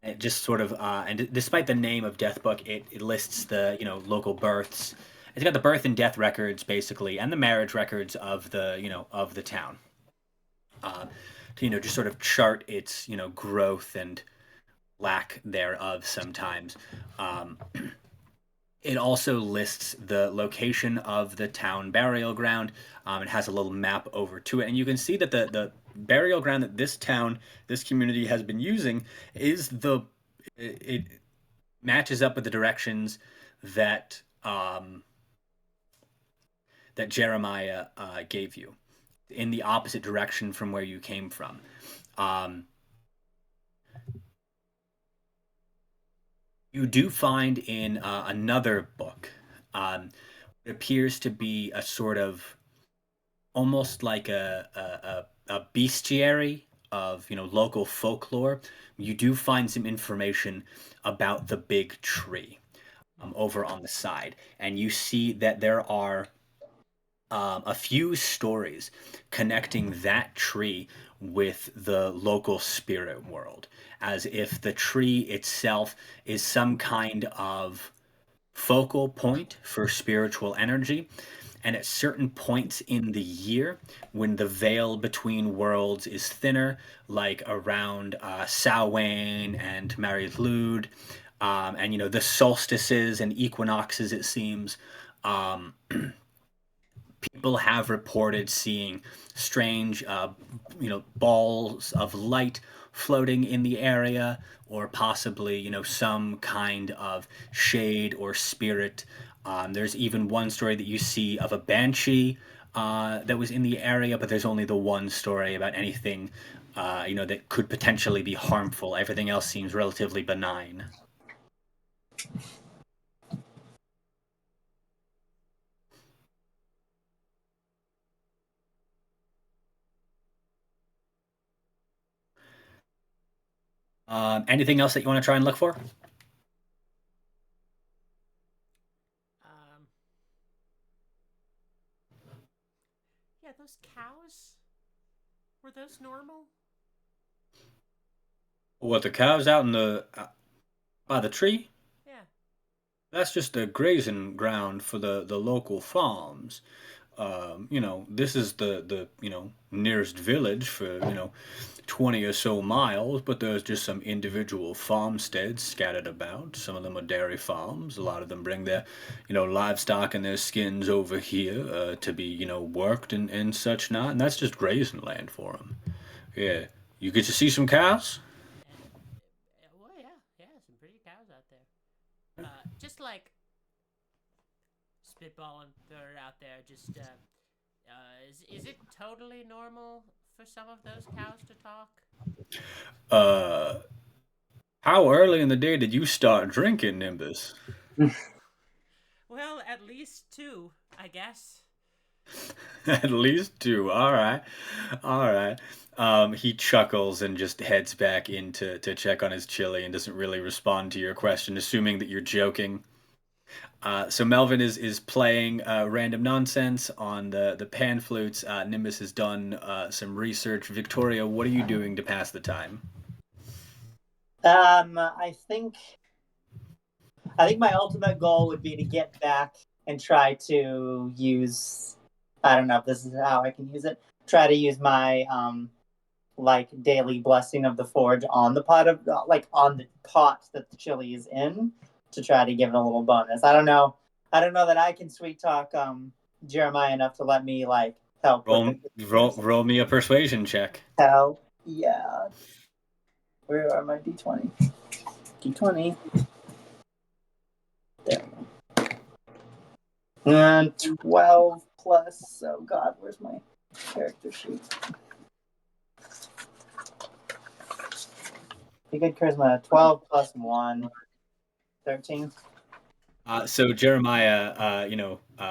It just sort of, and despite the name of death book, it lists the local births. It's got the birth and death records basically, and the marriage records of the of the town. To just sort of chart its growth and lack thereof sometimes. It also lists the location of the town burial ground. It has a little map over to it, and you can see that the burial ground that this community has been using is it matches up with the directions that that Jeremiah gave you, in the opposite direction from where you came from. You do find in another book, it appears to be a sort of almost like a bestiary of local folklore. You do find some information about the big tree over on the side, and you see that there are a few stories connecting that tree with the local spirit world, as if the tree itself is some kind of focal point for spiritual energy. And at certain points in the year, when the veil between worlds is thinner, like around Samhain and Mary Lwyd, and the solstices and equinoxes, it seems, people have reported seeing strange, balls of light floating in the area, or possibly, some kind of shade or spirit. There's even one story that you see of a banshee that was in the area, but there's only the one story about anything, that could potentially be harmful. Everything else seems relatively benign. Anything else that you want to try and look for? those cows? Were those normal? What, the cows out in the by the tree? Yeah. That's just a grazing ground for the local farms. This is the nearest village for 20 or so miles, but there's just some individual farmsteads scattered about. Some of them are dairy farms. A lot of them bring their livestock and their skins over here to be worked and such not, and that's just grazing land for them. Yeah, you get to see some cows. Well, yeah, some pretty cows out there. Just like spitballing, throw it out there. Just is it totally normal for some of those cows to talk? Uh, how early in the day did you start drinking, Nimbus? Well, at least two, I guess. At least two. All right. All right. He chuckles and just heads back in to check on his chili and doesn't really respond to your question, assuming that you're joking. So Melvin is playing random nonsense on the pan flutes. Nimbus has done some research. Victoria, what are you doing to pass the time? I think my ultimate goal would be to get back and try to use. I don't know if this is how I can use it. Try to use my like daily blessing of the forge on the pot of like on the pot that the chili is in to try to give it a little bonus. I don't know. I don't know that I can sweet talk Jeremiah enough to let me like help with Roll me a persuasion check. Hell yeah. Where are my d20? D20. There. And 12 plus. Oh God, where's my character sheet? You good charisma. 12 plus 1. 13. So Jeremiah,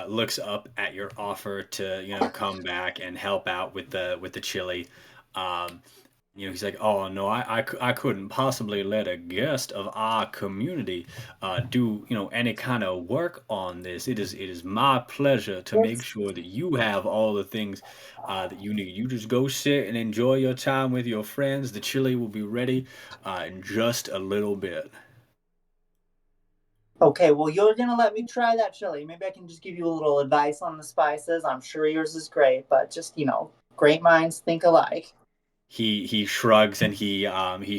looks up at your offer to, come back and help out with the chili. Um, he's like, oh no, I couldn't possibly let a guest of our community do, any kind of work on this. It is my pleasure to make sure that you have all the things that you need. You just go sit and enjoy your time with your friends. The chili will be ready in just a little bit. Okay, well, you're gonna let me try that chili. Maybe I can just give you a little advice on the spices. I'm sure yours is great, but just great minds think alike. He shrugs and he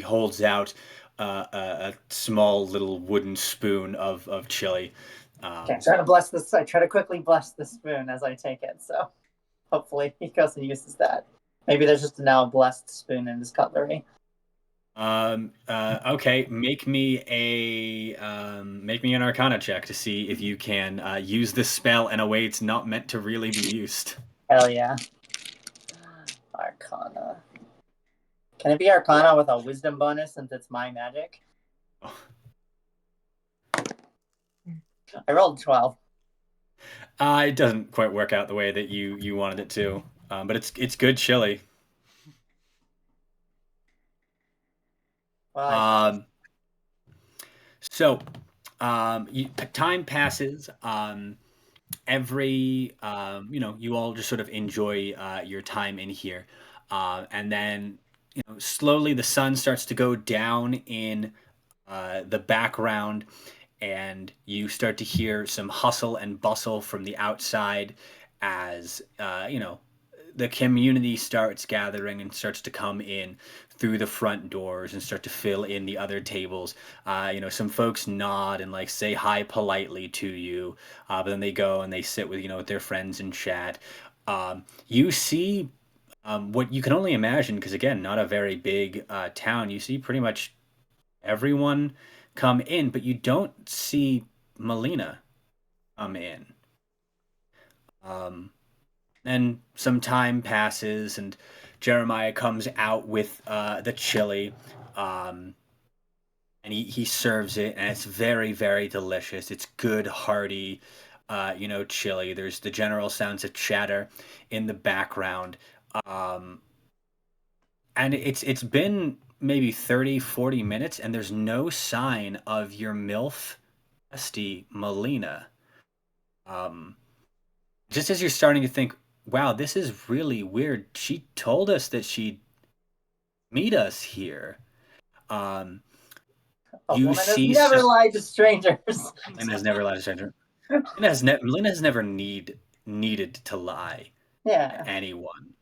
holds out a small little wooden spoon of chili. Okay, I try to bless this. I try to quickly bless the spoon as I take it. So hopefully he goes and uses that. Maybe there's just a now blessed spoon in his cutlery. Okay, make me an Arcana check to see if you can use this spell in a way it's not meant to really be used. Hell yeah. Arcana. Can it be Arcana with a wisdom bonus since it's my magic? Oh. I rolled 12. It doesn't quite work out the way that you wanted it to, but it's good chili. Well, So, time passes. You all just sort of enjoy your time in here, and then slowly the sun starts to go down in the background, and you start to hear some hustle and bustle from the outside as the community starts gathering and starts to come in through the front doors and start to fill in the other tables. Some folks nod and like say hi politely to you, but then they go and they sit with their friends and chat. You see what you can only imagine, because again, not a very big town. You see pretty much everyone come in, but you don't see Melina come in. Then some time passes, and Jeremiah comes out with the chili, and he serves it, and it's very, very delicious. It's good, hearty, chili. There's the general sounds of chatter in the background, um, and it's been maybe 30, 40 minutes, and there's no sign of your MILF bestie, Melina. Just as you're starting to think, wow, this is really weird. She told us that she'd meet us here. Um, A you woman has see, never lied to strangers. Lena has never lied to stranger. Lena has never needed to lie Yeah. to anyone.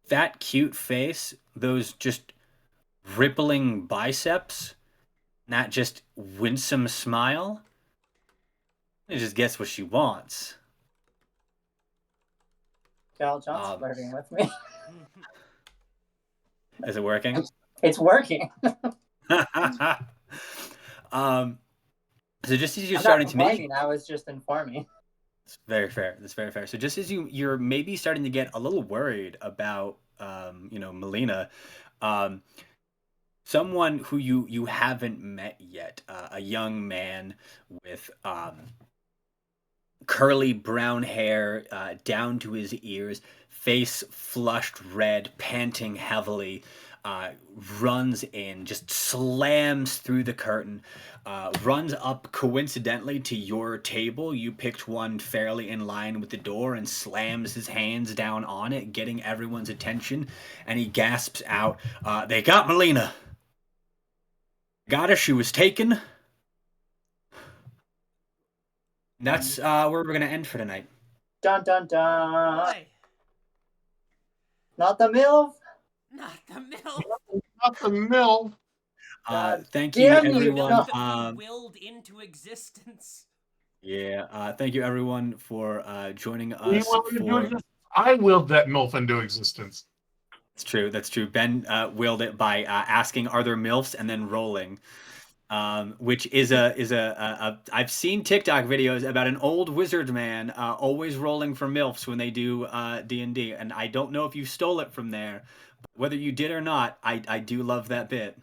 That cute face, those just rippling biceps, that just winsome smile. It just gets what she wants. Gal John's Um, flirting with me. is it working? It's working. um, so just as you're I'm not starting to make, complaining. I was just informing. it's very fair. That's very fair. So just as you're maybe starting to get a little worried about, Melina, um, someone who you haven't met yet, a young man with curly brown hair down to his ears, face flushed red, panting heavily, runs in, just slams through the curtain, runs up coincidentally to your table. You picked one fairly in line with the door and slams his hands down on it, getting everyone's attention. And he gasps out, "They got Melina. Got her. She was taken." That's where we're going to end for tonight. Dun dun dun. Boy, Not the MILF. not the middle. Not the mill. Thank you, damn you, everyone. no. That we willed into existence. Thank you, everyone, for joining We us. willed into existence. I willed that MILF into existence. That's true. That's true. Ben willed it by asking, "Are there milfs?" and then rolling. Which is a I've seen TikTok videos about an old wizard man always rolling for milfs when they do D&D, and I don't know if you stole it from there, but whether you did or not, I do love that bit.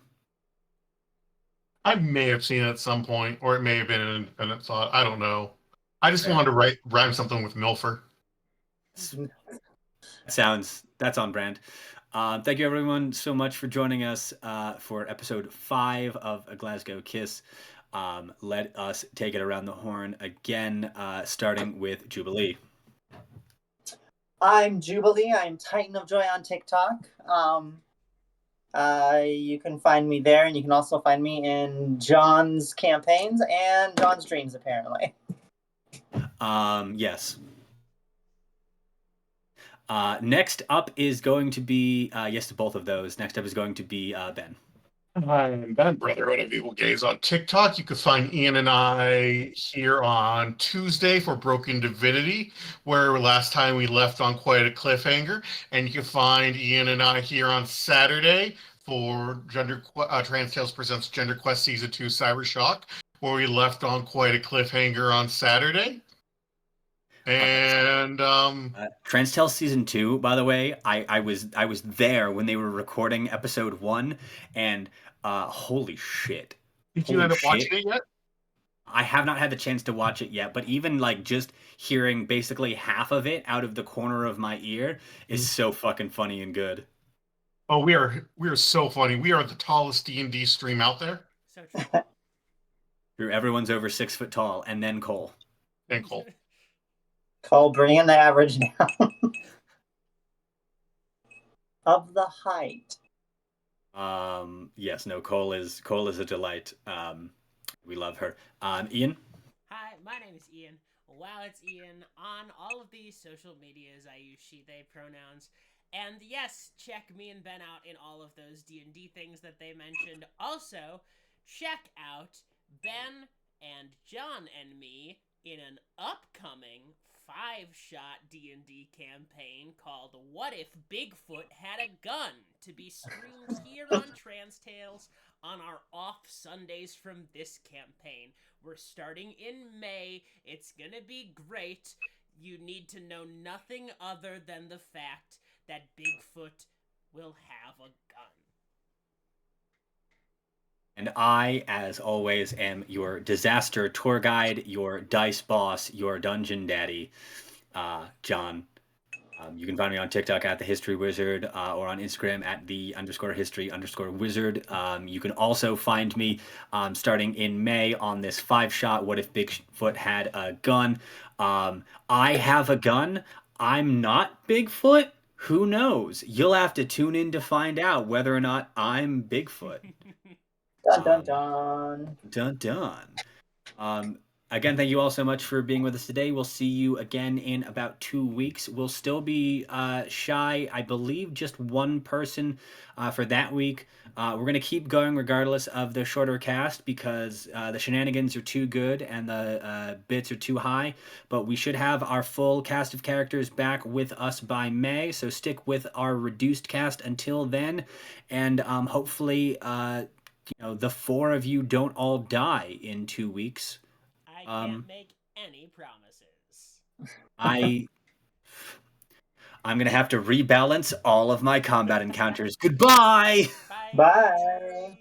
I may have seen it at some point, or it may have been an independent thought. I don't know. I just Fair. wanted to rhyme something with Milfer. That's on brand. Thank you, everyone, so much for joining us for episode 5 of A Glasgow Kiss. Let us take it around the horn again, starting with Jubilee. I'm Jubilee. I'm Titan of Joy on TikTok. You can find me there, and you can also find me in John's campaigns and John's dreams, apparently. Yes. Next up is going to be yes to both of those. Next up is going to be Ben. I'm Ben, Brotherhood of Evil Gays on TikTok. You can find Ian and I here on Tuesday for Broken Divinity, where last time we left on quite a cliffhanger. And you can find Ian and I here on Saturday for Trans Tales Presents Gender Quest Season 2 Cyber Shock, where we left on quite a cliffhanger on Saturday. And Transtale season 2, by the way, I was there when they were recording episode 1, and holy shit! did you end up watching it yet? I have not had the chance to watch it yet, but even like just hearing basically half of it out of the corner of my ear is so fucking funny and good. Oh, we are so funny. We are the tallest D&D stream out there. So true. True, everyone's over 6 foot tall, and then Cole. And Cole. Cole, bringing the average down of the height. Yes, no, Cole is a delight. We love her. Ian? Hi, my name is Ian. Wow, it's Ian. On all of these social medias, I use she, they pronouns. And yes, check me and Ben out in all of those D&D things that they mentioned. Also, check out Ben and John and me in an upcoming 5-shot D&D campaign called What If Bigfoot Had a Gun, to be streamed here on Trans Tales on our off Sundays from this campaign. We're starting in May. It's gonna be great. You need to know nothing other than the fact that Bigfoot will have a gun. And I, as always, am your disaster tour guide, your dice boss, your dungeon daddy, John. You can find me on TikTok at The History Wizard or on Instagram at _history_wizard. You can also find me starting in May on this 5-shot What If Bigfoot Had a Gun. I have a gun. I'm not Bigfoot, who knows? You'll have to tune in to find out whether or not I'm Bigfoot. Dun dun dun. Dun dun. Again, thank you all so much for being with us today. We'll see you again in about 2 weeks. We'll still be shy, I believe, just one person for that week. We're going to keep going regardless of the shorter cast because the shenanigans are too good and the bits are too high. But we should have our full cast of characters back with us by May. So stick with our reduced cast until then. And hopefully, the 4 of you don't all die in 2 weeks. I can't make any promises. I'm gonna have to rebalance all of my combat encounters. Goodbye. Bye. Bye.